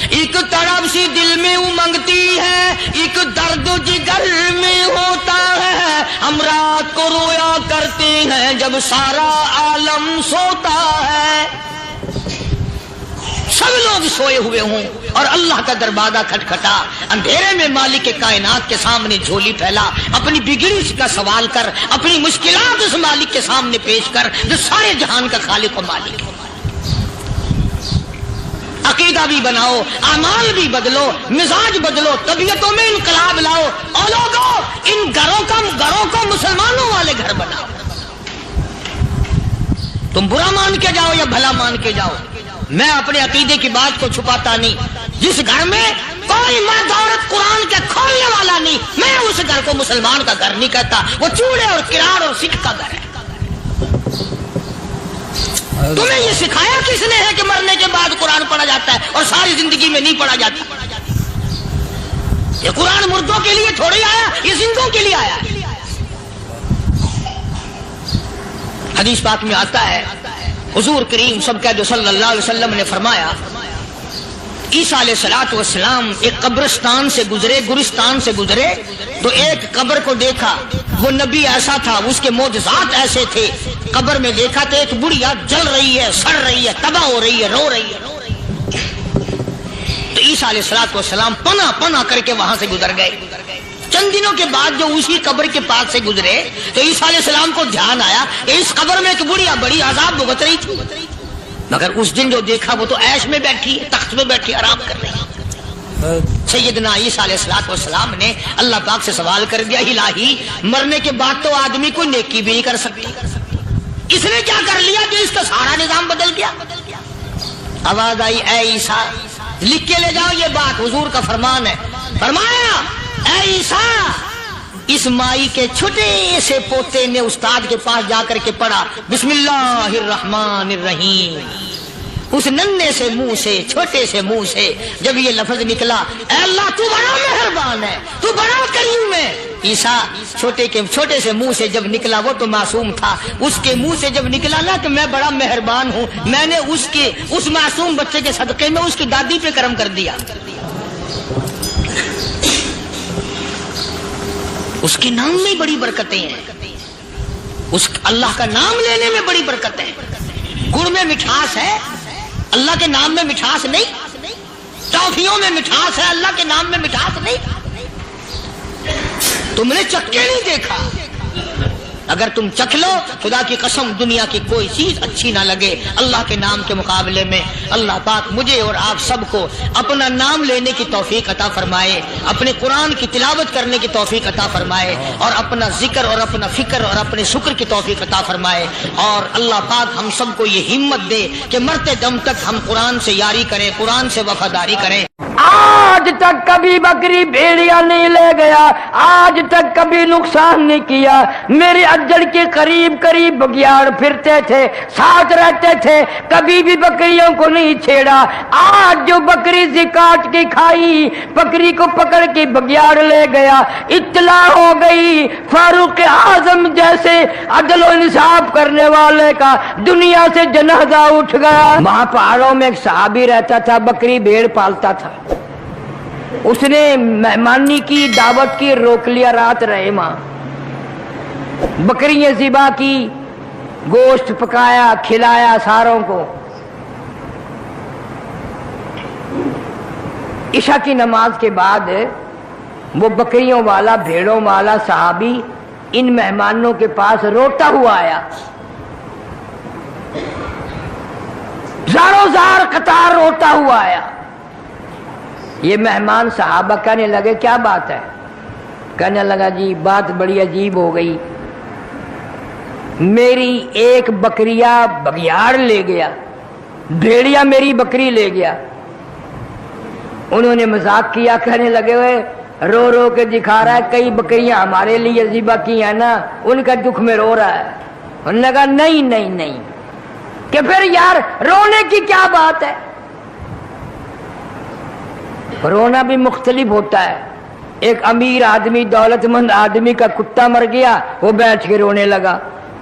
ایک تڑپ سی دل میں امنگتی ہے، ایک درد جگر میں ہوتا ہے، ہم رات کو رویا کرتے ہیں جب سارا عالم سوتا ہے۔ سب لوگ سوئے ہوئے ہوں اور اللہ کا دروازہ کھٹکھٹا، اندھیرے میں مالک کائنات کے سامنے جھولی پھیلا، اپنی بگڑی کا سوال کر، اپنی مشکلات اس مالک کے سامنے پیش کر جو سارے جہان کا خالق و مالک ہے۔ عقیدہ بھی بناؤ، اعمال بھی بدلو، مزاج بدلو، طبیعتوں میں انقلاب لاؤ، اور لوگوں ان گھروں کو مسلمانوں والے گھر بناؤ۔ تم برا مان کے جاؤ یا بھلا مان کے جاؤ، میں اپنے عقیدے کی بات کو چھپاتا نہیں۔ جس گھر میں کوئی مرد عورت قرآن کے کھولنے والا نہیں، میں اس گھر کو مسلمان کا گھر نہیں کہتا، وہ چوڑے اور کرار اور سکھ کا گھر ہے۔ تمہیں یہ سکھایا کس نے ہے کہ مرنے کے بعد قرآن پڑھا جاتا ہے اور ساری زندگی میں نہیں پڑھا جاتا؟ یہ قرآن مردوں کے لیے تھوڑی آیا، یہ زندوں کے لیے آیا۔ حدیث پاک میں آتا ہے، حضور کریم سب کا جو صلی اللہ علیہ وسلم نے فرمایا، عیسیٰ علیہ السلام ایک قبرستان سے گزرے، گورستان سے گزرے تو ایک قبر کو دیکھا، وہ نبی ایسا تھا، اس کے معجزات ایسے تھے۔ قبر میں دیکھا تو ایک بڑھیا جل رہی ہے، سڑ رہی ہے، تباہ ہو رہی ہے، رو رہی ہے۔ تو عیسیٰ علیہ السلام پناہ کر کے وہاں سے گزر گئے۔ چند دنوں کے بعد جو اسی قبر کے پاس سے گزرے تو عیسیٰ علیہ السلام کو دھیان آیا کہ اس قبر میں ایک بڑھیا بڑی عذاب بھگت رہی تھی، مگر اس دن جو دیکھا وہ تو عیش میں بیٹھی ہے، تخت میں بیٹھی آرام کر رہی ہے۔ سیدنا عیسیٰ علیہ السلام نے اللہ پاک سے سوال کر دیا، الہی مرنے کے بعد تو آدمی کوئی نیکی بھی نہیں کر سکتا، اس نے کیا کر لیا کہ اس کا سارا نظام بدل گیا؟ آواز آئی، اے عیسیٰ لکھ کے لے جاؤ یہ بات، حضور کا فرمان ہے۔ فرمایا، اے عیسیٰ اس مائی کے چھوٹے سے پوتے نے استاد کے پاس جا کر کے پڑھا بسم اللہ الرحمن الرحیم، اس ننھے سے منہ سے، چھوٹے سے منہ سے جب یہ لفظ نکلا، اے اللہ تو بڑا مہربان ہے، تو بڑا کریم ہے۔ عیسیٰ چھوٹے سے منہ سے جب نکلا، وہ تو معصوم تھا، اس کے منہ سے جب نکلا نا کہ میں بڑا مہربان ہوں، میں نے اس معصوم بچے کے صدقے میں اس کی دادی پہ کرم کر دیا، اس کے نام میں بڑی برکتیں ہیں، اس اللہ کا نام لینے میں بڑی برکتیں ہیں۔ گڑ میں مٹھاس ہے، اللہ کے نام میں مٹھاس نہیں، ٹافیوں میں مٹھاس ہے، اللہ کے نام میں مٹھاس نہیں۔ تم نے چکھ کے نہیں دیکھا، اگر تم چکھ لو خدا کی قسم دنیا کی کوئی چیز اچھی نہ لگے اللہ کے نام کے مقابلے میں۔ اللہ پاک مجھے اور آپ سب کو اپنا نام لینے کی توفیق عطا فرمائے، اپنے قرآن کی تلاوت کرنے کی توفیق عطا فرمائے، اور اپنا ذکر اور اپنا فکر اور اپنے شکر کی توفیق عطا فرمائے، اور اللہ پاک ہم سب کو یہ ہمت دے کہ مرتے دم تک ہم قرآن سے یاری کریں، قرآن سے وفاداری کریں۔ آج تک کبھی بکری بھیڑیا نہیں لے گیا, آج تک کبھی نقصان نہیں کیا. میرے اجڑ کے قریب قریب بگیاڑ پھرتے تھے, ساتھ رہتے تھے, کبھی بھی بکریوں کو نہیں چھیڑا. آج جو بکری زکات کی کھائی, بکری کو پکڑ کے بگیاڑ لے گیا. اطلاع ہو گئی فاروق اعظم جیسے عدل و انصاف کرنے والے کا دنیا سے جنازہ اٹھ گیا. وہاں پہاڑوں میں ایک صحابی رہتا تھا, بکری بھیڑ پالتا تھا. اس نے مہمانی کی دعوت کی, روک لیا, رات رہے وہاں. بکریاں ذبح کی, گوشت پکایا, کھلایا ساروں کو. عشاء کی نماز کے بعد وہ بکریوں والا, بھیڑوں والا صحابی ان مہمانوں کے پاس روتا ہوا آیا. زاروں زار قطار روتا ہوا آیا. یہ مہمان صحابہ کہنے لگے کیا بات ہے؟ کہنے لگا جی بات بڑی عجیب ہو گئی, میری ایک بکریا بگیاڑ لے گیا, بھیڑیا میری بکری لے گیا. انہوں نے مذاق کیا, کہنے لگے ہوئے رو رو کے دکھا رہا ہے, کئی بکریاں ہمارے لیے ذبح کی ہیں نا, ان کا دکھ میں رو رہا ہے. انہوں نے کہا نہیں نہیں نہیں, کہ پھر یار رونے کی کیا بات ہے؟ رونا بھی مختلف ہوتا ہے. ایک امیر آدمی, دولت مند آدمی کا کتا مر گیا, وہ بیٹھ کے رونے لگا.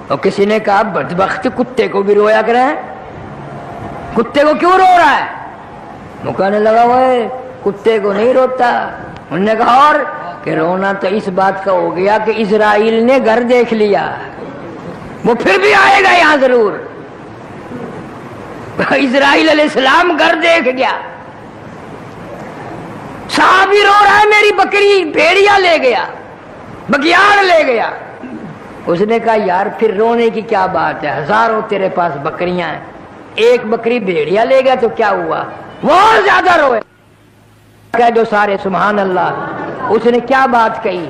اور کسی نے کہا بدبخت کتے کو بھی رویا کریں, کتے کو کیوں رو رہا ہے؟ وہ کہنے لگا وہ کتے کو نہیں روتا. انہوں نے کہا اور کہ رونا تو اس بات کا ہو گیا کہ اسرائیل نے گھر دیکھ لیا, وہ پھر بھی آئے گا یہاں ضرور. اسرائیل علیہ السلام گھر دیکھ گیا. صحابی رو رہا ہے میری بکری بھیڑیا لے گیا, بگیاڑ لے گیا. اس نے کہا یار پھر رونے کی کیا بات ہے, ہزاروں تیرے پاس بکریاں ہیں, ایک بکری بھیڑیا لے گیا تو کیا ہوا؟ وہ اور زیادہ روئے. کہہ دو سارے سبحان اللہ. اس نے کیا بات کہی؟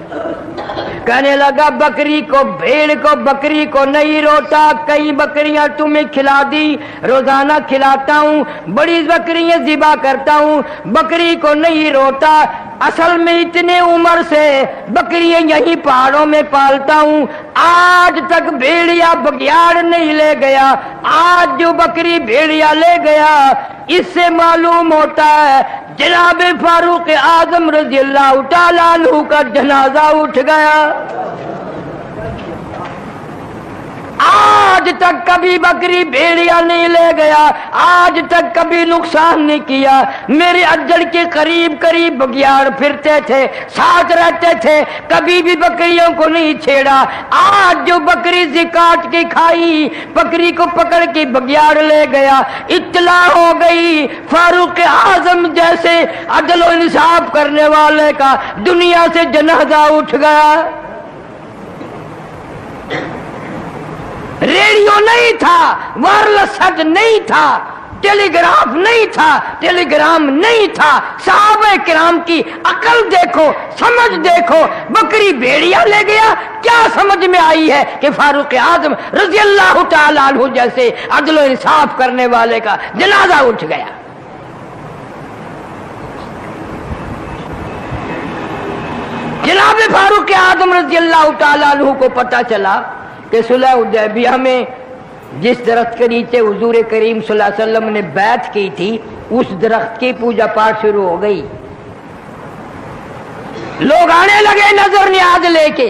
کہنے لگا بکری کو, بھیڑ کو, بکری کو نہیں روتا, کئی بکریاں تمہیں کھلا دی, روزانہ کھلاتا ہوں, بڑی بکریاں ذبح کرتا ہوں, بکری کو نہیں روتا. اصل میں اتنے عمر سے بکریاں یہی پہاڑوں میں پالتا ہوں, آج تک بھیڑیا بگیاڑ نہیں لے گیا. آج جو بکری بھیڑیا لے گیا, اس سے معلوم ہوتا ہے جناب فاروق اعظم رضی اللہ تعالیٰ عنہ کا جنازہ اٹھ گیا. آج تک کبھی بکری بھیڑیا نہیں لے گیا, آج تک کبھی نقصان نہیں کیا. میرے اجڑ کے قریب قریب بگیاڑ پھرتے تھے, ساتھ رہتے تھے, کبھی بھی بکریوں کو نہیں چھیڑا. آج جو بکری زکات کی کھائی, بکری کو پکڑ کے بگیاڑ لے گیا. اطلاع ہو گئی فاروق اعظم جیسے عدل و انصاف کرنے والے کا دنیا سے جنازہ اٹھ گیا. ریڈیو نہیں تھا, وائرلیس ہیڈ نہیں تھا, ٹیلی گراف نہیں تھا, ٹیلی گرام نہیں تھا. صحابہ کرام کی عقل دیکھو, سمجھ دیکھو. بکری بھیڑیا لے گیا, کیا سمجھ میں آئی ہے کہ فاروق اعظم رضی اللہ تعالیٰ عنہ جیسے عدل و انصاف کرنے والے کا جنازہ اٹھ گیا. جناب فاروق اعظم رضی اللہ تعالیٰ عنہ کو پتہ چلا کہ صلح حدیبیہ میں جس درخت کے نیچے حضور کریم صلی اللہ علیہ وسلم نے بیعت کی تھی, اس درخت کی پوجا پاٹ شروع ہو گئی. لوگ آنے لگے نظر نیاز لے کے.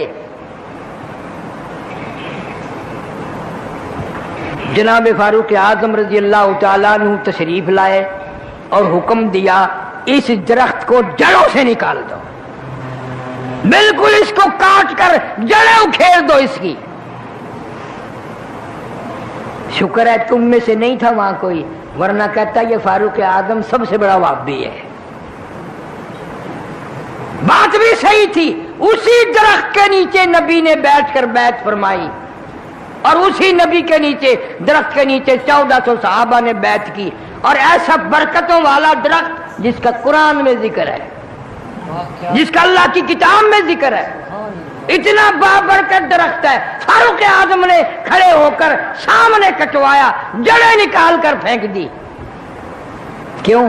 جناب فاروق اعظم رضی اللہ تعالیٰ عنہ تشریف لائے اور حکم دیا اس درخت کو جڑوں سے نکال دو, بالکل اس کو کاٹ کر جڑیں اکھیڑ دو اس کی. شکر ہے تم میں سے نہیں تھا وہاں کوئی, ورنہ کہتا یہ فاروق اعظم سب سے بڑا وہابی ہے. بات بھی صحیح تھی. اسی درخت کے نیچے نبی نے بیٹھ کر بیعت فرمائی, اور اسی نبی کے نیچے, درخت کے نیچے 1400 صحابہ نے بیعت کی. اور ایسا برکتوں والا درخت جس کا قرآن میں ذکر ہے, جس کا اللہ کی کتاب میں ذکر ہے, اتنا بابرکت درخت ہے. فاروق اعظم نے کھڑے ہو کر سامنے کٹوایا, جڑیں نکال کر پھینک دی. کیوں؟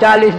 40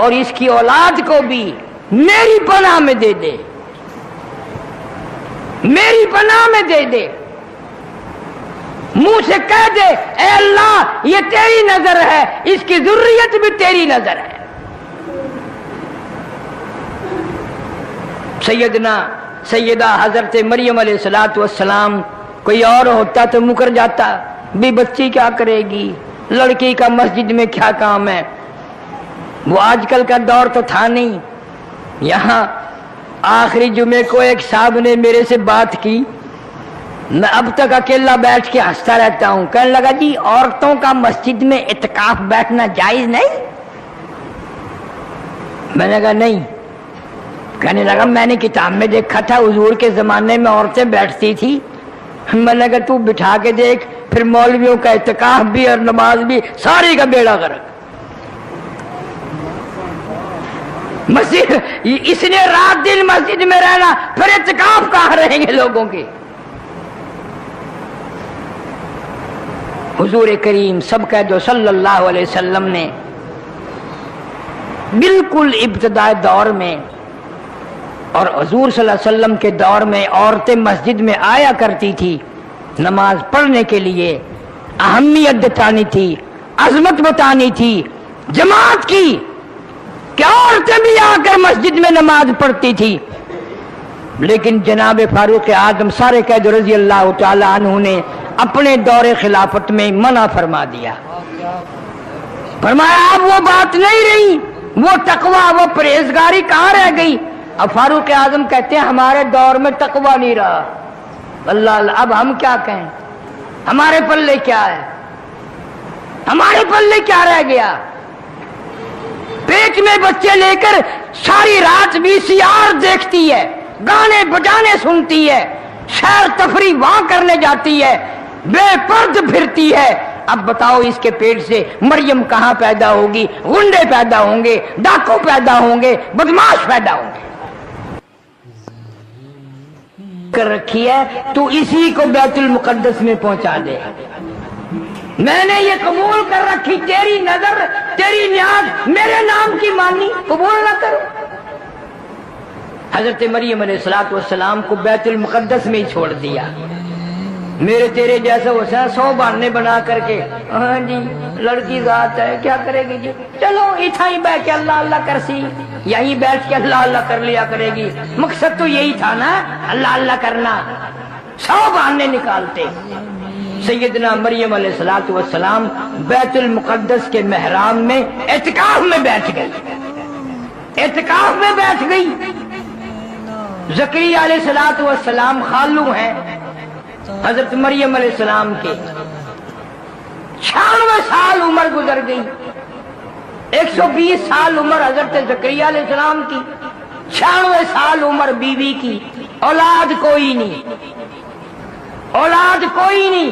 اور اس کی اولاد کو بھی میری پناہ میں دے دے، میری پناہ میں دے دے، منہ سے کہہ دے اے اللہ یہ تیری نظر ہے، اس کی ذریت بھی تیری نظر ہے۔ سیدہ حضرت مریم علیہ السلام، کوئی اور ہوتا تو مکر جاتا، بھی بچی کیا کرے گی، لڑکی کا مسجد میں کیا کام ہے۔ وہ آج کل کا دور تو تھا نہیں۔ یہاں آخری جمعے کو ایک صاحب نے میرے سے بات کی، میں اب تک اکیلا بیٹھ کے ہنستا رہتا ہوں، کہنے لگا جی عورتوں کا مسجد میں اعتکاف بیٹھنا جائز نہیں؟ میں نے کہا نہیں۔ کہنے لگا میں نے کتاب میں دیکھا تھا حضور کے زمانے میں عورتیں بیٹھتی تھی۔ میں نے کہا تو بٹھا کے دیکھ، پھر مولویوں کا اعتکاف بھی اور نماز بھی، ساری کا بیڑا غرق۔ مسجد اس نے رات دن مسجد میں رہنا، پھر اعتکاف کہاں رہیں گے لوگوں کے۔ حضور کریم سب کہہ دو صلی اللہ علیہ وسلم نے بالکل ابتدائی دور میں اور حضور صلی اللہ علیہ وسلم کے دور میں عورتیں مسجد میں آیا کرتی تھی نماز پڑھنے کے لیے، اہمیت بتانی تھی، عظمت بتانی تھی جماعت کی، کہ عورتیں بھی آ کر مسجد میں نماز پڑھتی تھی۔ لیکن جناب فاروق اعظم سارے قید رضی اللہ تعالی عنہ نے اپنے دور خلافت میں منع فرما دیا، فرمایا اب وہ بات نہیں رہی، وہ تقوی وہ پرہیزگاری کہاں رہ گئی۔ اب فاروق اعظم کہتے ہیں ہمارے دور میں تقوی نہیں رہا۔ اللہ اللہ، اب ہم کیا کہیں، ہمارے پلے کیا ہے، ہمارے پلے کیا رہ گیا۔ پیٹ میں بچے لے کر ساری رات VCR دیکھتی ہے، گانے بجانے سنتی ہے، سیر تفریح وہاں کرنے جاتی ہے، بے پرد پھرتی ہے۔ اب بتاؤ اس کے پیٹ سے مریم کہاں پیدا ہوگی، غنڈے پیدا ہوں گے، ڈاکو پیدا ہوں گے، بدماش پیدا ہوں گے۔ کر رکھی ہے تو اسی کو بیت المقدس میں پہنچا دے۔ میں نے یہ قبول کر رکھی، تیری نظر تیری نیاز میرے نام کی مانی، قبول نہ کرو۔ حضرت مریم علیہ السلام کو بیت المقدس میں ہی چھوڑ دیا۔ میرے تیرے جیسا ہوتا 100 بہانے بنا کر کے، ہاں جی لڑکی ذات ہے کیا کرے گی جی، چلو اتھا ہی بیٹھ کے اللہ اللہ کر سی، یہیں بیٹھ کے اللہ اللہ کر لیا کرے گی۔ مقصد تو یہی تھا نا، اللہ اللہ کرنا، 100 بہانے نکالتے۔ سیدنا مریم علیہ السلام بیت المقدس کے محراب میں اعتکاف میں بیٹھ گئی، اعتکاف میں بیٹھ گئی۔ زکریا علیہ السلام خالو ہیں حضرت مریم علیہ السلام کے، 96 سال عمر گزر گئی، 120 سال عمر حضرت زکریا علیہ السلام کی، 96 سال عمر بیوی کی، اولاد کوئی نہیں، اولاد کوئی نہیں۔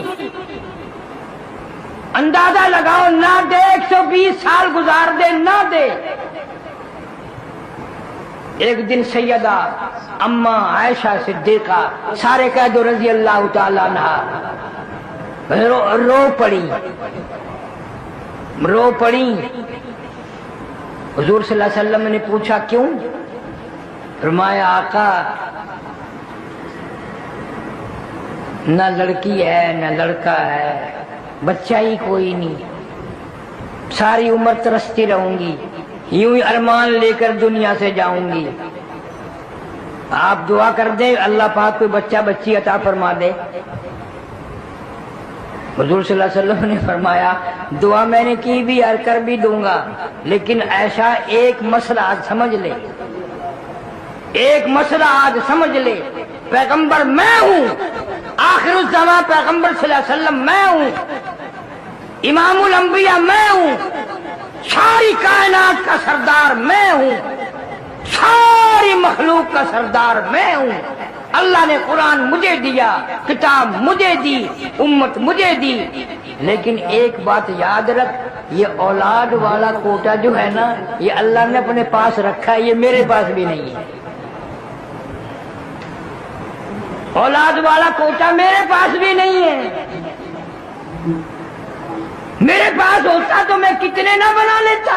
اندازہ لگاؤ، نہ دے 120 سال گزار دے نہ دے۔ ایک دن سیدہ اما عائشہ صدیقہ سارے قید رضی اللہ تعالیٰ عنہ رو پڑی۔ حضور صلی اللہ علیہ وسلم نے پوچھا کیوں؟ فرمایا آقا نہ لڑکی ہے نہ لڑکا ہے، بچہ ہی کوئی نہیں، ساری عمر ترستی رہوں گی، یوں ہی ارمان لے کر دنیا سے جاؤں گی۔ آپ دعا کر دیں اللہ پاک کوئی بچہ بچی عطا فرما دے۔ حضور صلی اللہ علیہ وسلم نے فرمایا دعا میں نے کی بھی اور کر بھی دوں گا، لیکن عائشہ ایک مسئلہ آج سمجھ لے، ایک مسئلہ آج سمجھ لے، پیغمبر میں ہوں، آخر الزمان پیغمبر صلی اللہ علیہ وسلم میں ہوں، امام الانبیاء میں ہوں، ساری کائنات کا سردار میں ہوں، ساری مخلوق کا سردار میں ہوں۔ اللہ نے قرآن مجھے دیا، کتاب مجھے دی، امت مجھے دی، لیکن ایک بات یاد رکھ، یہ اولاد والا کوٹا جو ہے نا، یہ اللہ نے اپنے پاس رکھا ہے، یہ میرے پاس بھی نہیں ہے۔ اولاد والا کوٹا میرے پاس بھی نہیں ہے، میرے پاس ہوتا تو میں کتنے نہ بنا لیتا۔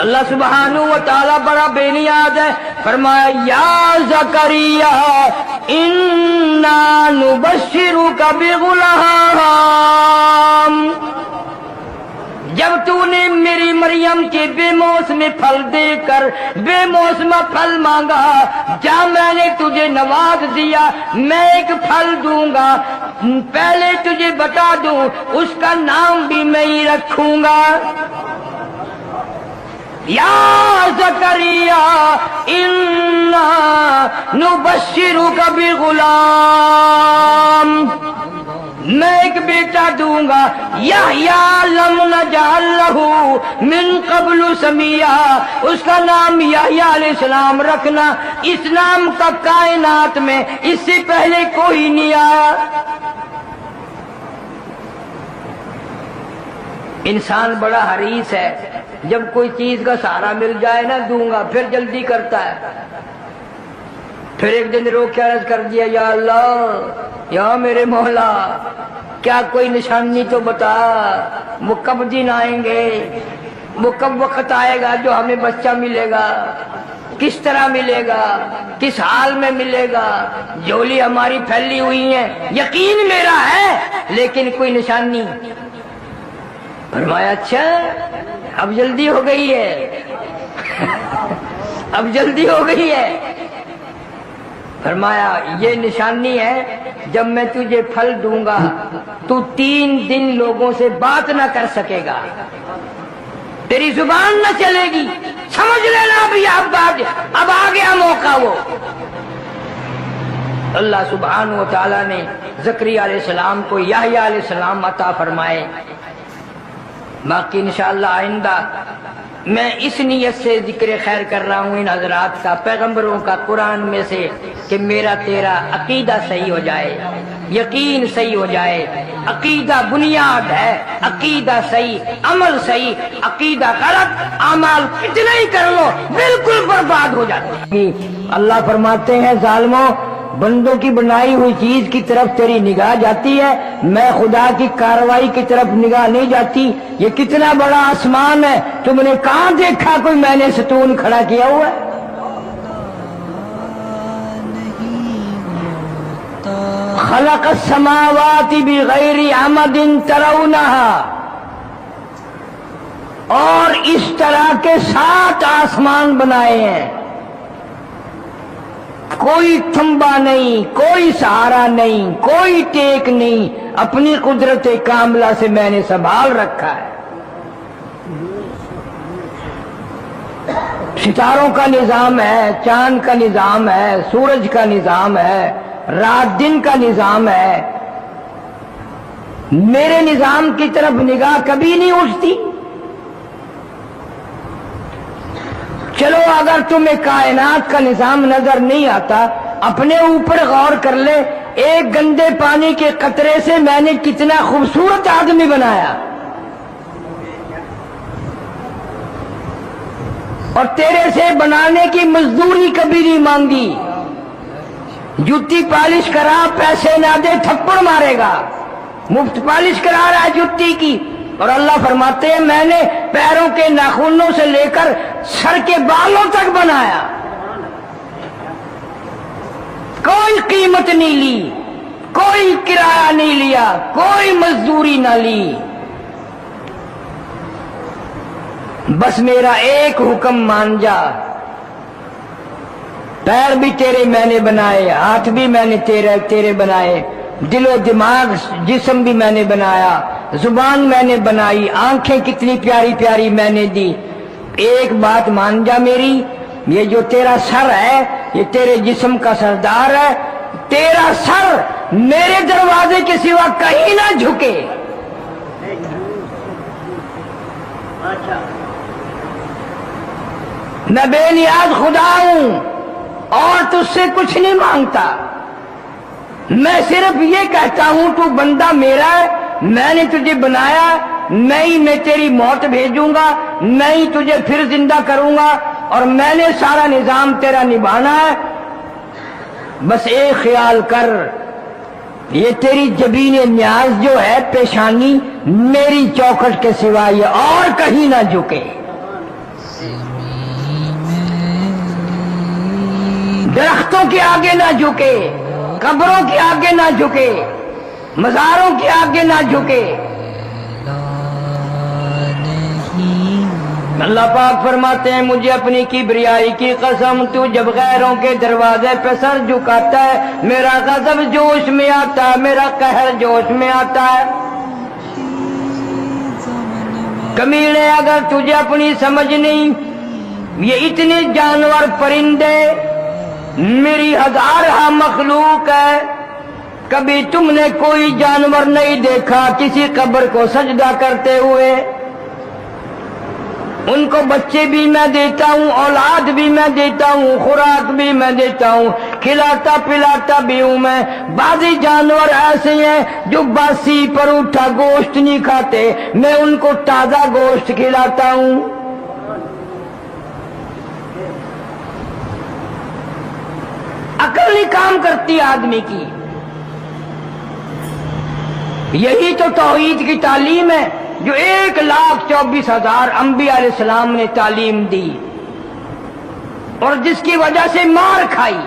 اللہ سبحانہ و تعالی بڑا بے نیاز ہے، فرمایا یا زکریا انا نبشرک بغلام، جب تو نے میری مریم کے بے موسم پھل دے کر بے موسم پھل مانگا، جا میں نے تجھے نواز دیا، میں ایک پھل دوں گا، پہلے تجھے بتا دوں اس کا نام بھی میں ہی رکھوں گا، یا زکریا انا نبشرک بغلام، میں ایک بیٹا دوں گا، یحییٰ لم نجعل لہ من قبل سمیہ، اس کا نام یحییٰ علیہ السلام رکھنا، اس نام کا کائنات میں اس سے پہلے کوئی نہیں آیا۔ انسان بڑا حریص ہے، جب کوئی چیز کا سہارا مل جائے نا دوں گا، پھر جلدی کرتا ہے، پھر ایک دن رو کے عرض کر دیا یا اللہ یا میرے مولا کیا کوئی نشانی تو بتا، وہ کب دن آئیں گے، وہ کب وقت آئے گا جو ہمیں بچہ ملے گا، کس طرح ملے گا، کس حال میں ملے گا، جھولی ہماری پھیلی ہوئی ہے، یقین میرا ہے لیکن کوئی نشانی۔ فرمایا اچھا اب جلدی ہو گئی ہے اب جلدی ہو گئی ہے۔ فرمایا یہ نشانی ہے جب میں تجھے پھل دوں گا تو 3 دن لوگوں سے بات نہ کر سکے گا، تیری زبان نہ چلے گی، سمجھ لینا ابھی اب آ گیا موقع وہ۔ اللہ سبحانہ و تعالیٰ نے زکریا علیہ السلام کو یحییٰ علیہ السلام عطا فرمائے۔ باقی انشاءاللہ آئندہ میں اس نیت سے ذکر خیر کر رہا ہوں ان حضرات کا، پیغمبروں کا، قرآن میں سے، کہ میرا تیرا عقیدہ صحیح ہو جائے، یقین صحیح ہو جائے۔ عقیدہ بنیاد ہے، عقیدہ صحیح، عمل صحیح، عقیدہ غلط، اعمال کتنے ہی کر لو بالکل برباد ہو جاتے ہیں۔ اللہ فرماتے ہیں ظالموں، بندوں کی بنائی ہوئی چیز کی طرف تیری نگاہ جاتی ہے، میں خدا کی کاروائی کی طرف نگاہ نہیں جاتی۔ یہ کتنا بڑا آسمان ہے، تم نے کہاں دیکھا کوئی میں نے ستون کھڑا کیا ہوا ہے؟ خلق السماوات بغیر عمد ترونہا، اور اس طرح کے 7 آسمان بنائے ہیں، کوئی تھمبا نہیں، کوئی سہارا نہیں، کوئی ٹیک نہیں، اپنی قدرت کاملہ سے میں نے سنبھال رکھا ہے۔ ستاروں کا نظام ہے، چاند کا نظام ہے، سورج کا نظام ہے، رات دن کا نظام ہے، میرے نظام کی طرف نگاہ کبھی نہیں اٹھتی۔ چلو اگر تمہیں کائنات کا نظام نظر نہیں آتا، اپنے اوپر غور کر لے، ایک گندے پانی کے قطرے سے میں نے کتنا خوبصورت آدمی بنایا، اور تیرے سے بنانے کی مزدوری کبھی نہیں مانگی، جوتی پالش کرا پیسے نہ دے تھپڑ مارے گا، مفت پالش کرا رہا ہے جوتی کی۔ اور اللہ فرماتے ہیں میں نے پیروں کے ناخنوں سے لے کر سر کے بالوں تک بنایا، کوئی قیمت نہیں لی، کوئی کرایہ نہیں لیا، کوئی مزدوری نہ لی، بس میرا ایک حکم مان جا۔ پیر بھی تیرے میں نے بنائے، ہاتھ بھی میں نے تیرے بنائے، دل و دماغ جسم بھی میں نے بنایا، زبان میں نے بنائی، آنکھیں کتنی پیاری پیاری میں نے دی، ایک بات مان جا میری، یہ جو تیرا سر ہے یہ تیرے جسم کا سردار ہے، تیرا سر میرے دروازے کے سوا کہیں نہ جھکے۔ میں بے نیاز خدا ہوں اور تجھ سے کچھ نہیں مانگتا، میں صرف یہ کہتا ہوں تو بندہ میرا ہے، میں نے تجھے بنایا، میں ہی میں تیری موت بھیجوں گا، میں ہی تجھے پھر زندہ کروں گا، اور میں نے سارا نظام تیرا نبھانا ہے۔ بس ایک خیال کر، یہ تیری جبین نیاز جو ہے پیشانی میری چوکھٹ کے سوا یہ اور کہیں نہ جھکے۔ درختوں کے آگے نہ جھکے، قبروں کے آگے نہ جھکے، مزاروں کے آگے نہ جھکے۔ اللہ پاک فرماتے ہیں مجھے اپنی کبریائی کی قسم، تو جب غیروں کے دروازے پہ سر جھکاتا ہے میرا غضب جوش میں آتا ہے، میرا قہر جوش میں آتا ہے۔ کمینے اگر تجھے اپنی سمجھ نہیں، یہ اتنے جانور پرندے میری ہزارہ مخلوق ہے، کبھی تم نے کوئی جانور نہیں دیکھا کسی قبر کو سجدہ کرتے ہوئے؟ ان کو بچے بھی میں دیتا ہوں، اولاد بھی میں دیتا ہوں، خوراک بھی میں دیتا ہوں، کھلاتا پلاتا بھی ہوں میں۔ بعضی جانور ایسے ہیں جو باسی پر اٹھا گوشت نہیں کھاتے، میں ان کو تازہ گوشت کھلاتا ہوں۔ عقل نہیں کام کرتی آدمی کی۔ یہی تو توحید کی تعلیم ہے جو 1,24,000 انبیاء علیہ السلام نے تعلیم دی اور جس کی وجہ سے مار کھائی۔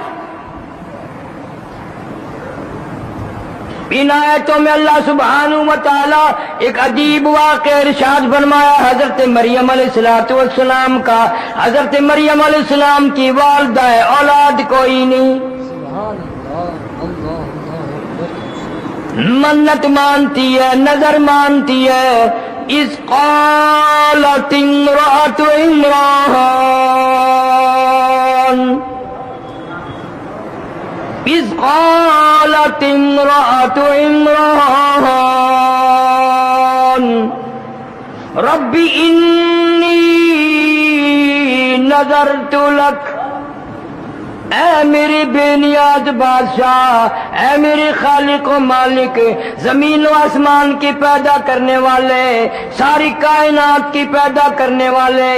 ان آیتوں میں اللہ سبحانہ و تعالی ایک عجیب واقعہ ارشاد فرمایا حضرت مریم علیہ السلام کا۔ حضرت مریم علیہ السلام کی والدہ ہے، اولاد کوئی نہیں، منت مانتی ہے، نظر مانتی ہے۔ اذ قالت امرأة عمران، اذ قالت امرأة عمران رب انی نذرت لک، اے میرے بے نیاز بادشاہ، اے میرے خالق و مالک، زمین و آسمان کی پیدا کرنے والے، ساری کائنات کی پیدا کرنے والے،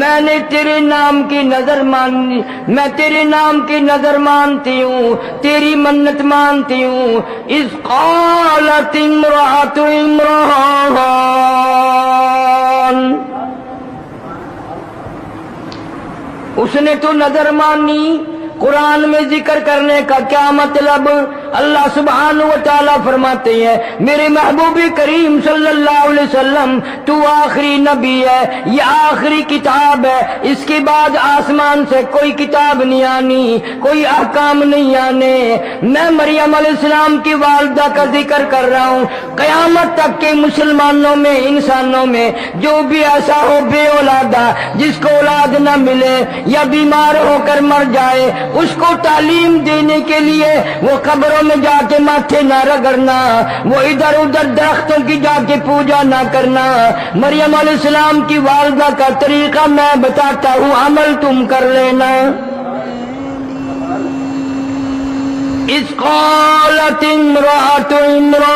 میں نے تیرے نام کی نظر مانی، میں تیرے نام کی نظر مانتی ہوں، تیری منت مانتی ہوں۔ اذ قالت امرأة عمران، اس نے تو نظر مانی۔ قرآن میں ذکر کرنے کا کیا مطلب؟ اللہ سبحانہ و تعالیٰ فرماتے ہیں میرے محبوب کریم صلی اللہ علیہ وسلم تو آخری نبی ہے، یہ آخری کتاب ہے، اس کے بعد آسمان سے کوئی کتاب نہیں آنی، کوئی احکام نہیں آنے۔ میں مریم علیہ السلام کی والدہ کا ذکر کر رہا ہوں۔ قیامت تک کے مسلمانوں میں، انسانوں میں جو بھی ایسا ہو بے اولادہ، جس کو اولاد نہ ملے یا بیمار ہو کر مر جائے، اس کو تعلیم دینے کے لیے وہ قبروں میں جا کے ماتھے نہ رگڑنا، وہ ادھر ادھر درختوں کی جا کے پوجا نہ کرنا۔ مریم علیہ السلام کی والدہ کا طریقہ میں بتاتا ہوں، عمل تم کر لینا۔ اذ قالت امرأة عمران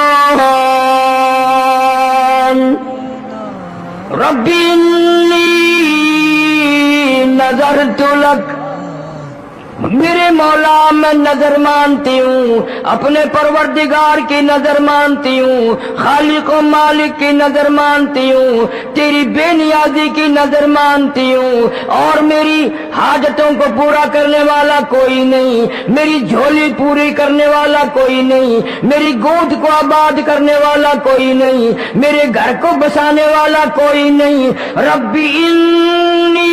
رب انی نذرت لک، میرے مولا میں نظر مانتی ہوں، اپنے پروردگار کی نظر مانتی ہوں، خالق و مالک کی نظر مانتی ہوں، تیری بے نیازی کی نظر مانتی ہوں، اور میری حاجتوں کو پورا کرنے والا کوئی نہیں، میری جھولی پوری کرنے والا کوئی نہیں، میری گود کو آباد کرنے والا کوئی نہیں، میرے گھر کو بسانے والا کوئی نہیں۔ ربی انی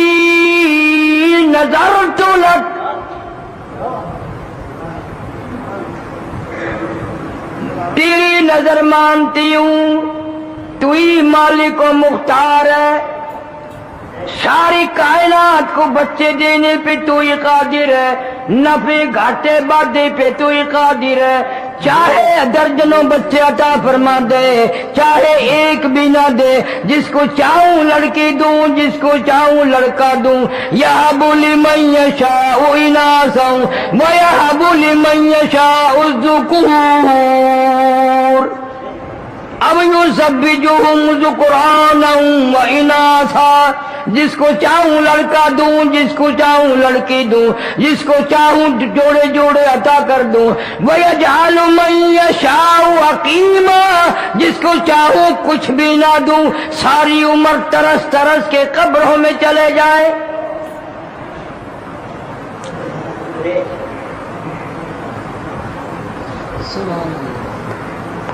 نذرت لک، تیری نظر مانتی ہوں، تو ہی مالک و مختار ہے، ساری کائنات کو بچے دینے پہ تو ہی قادر ہے، نفع گھاٹے بادے پہ تو ہی قادر ہے، چاہے درجنوں بچے عطا فرما دے، چاہے ایک بھی نہ دے، جس کو چاہوں لڑکی دوں، جس کو چاہوں لڑکا دوں۔ یہب لمن یشاء اناثا ویہب لمن یشاء الذکور، اب یزوجہم ذکرانا واناثا، جس کو چاہوں لڑکا دوں، جس کو چاہوں لڑکی دوں، جس کو چاہوں جوڑے جوڑے عطا کر دوں۔ وَيَجْعَلُ مَن يَشَاءُ عَقِيمًا، جس کو چاہوں کچھ بھی نہ دوں، ساری عمر ترس ترس کے قبروں میں چلے جائے۔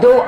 2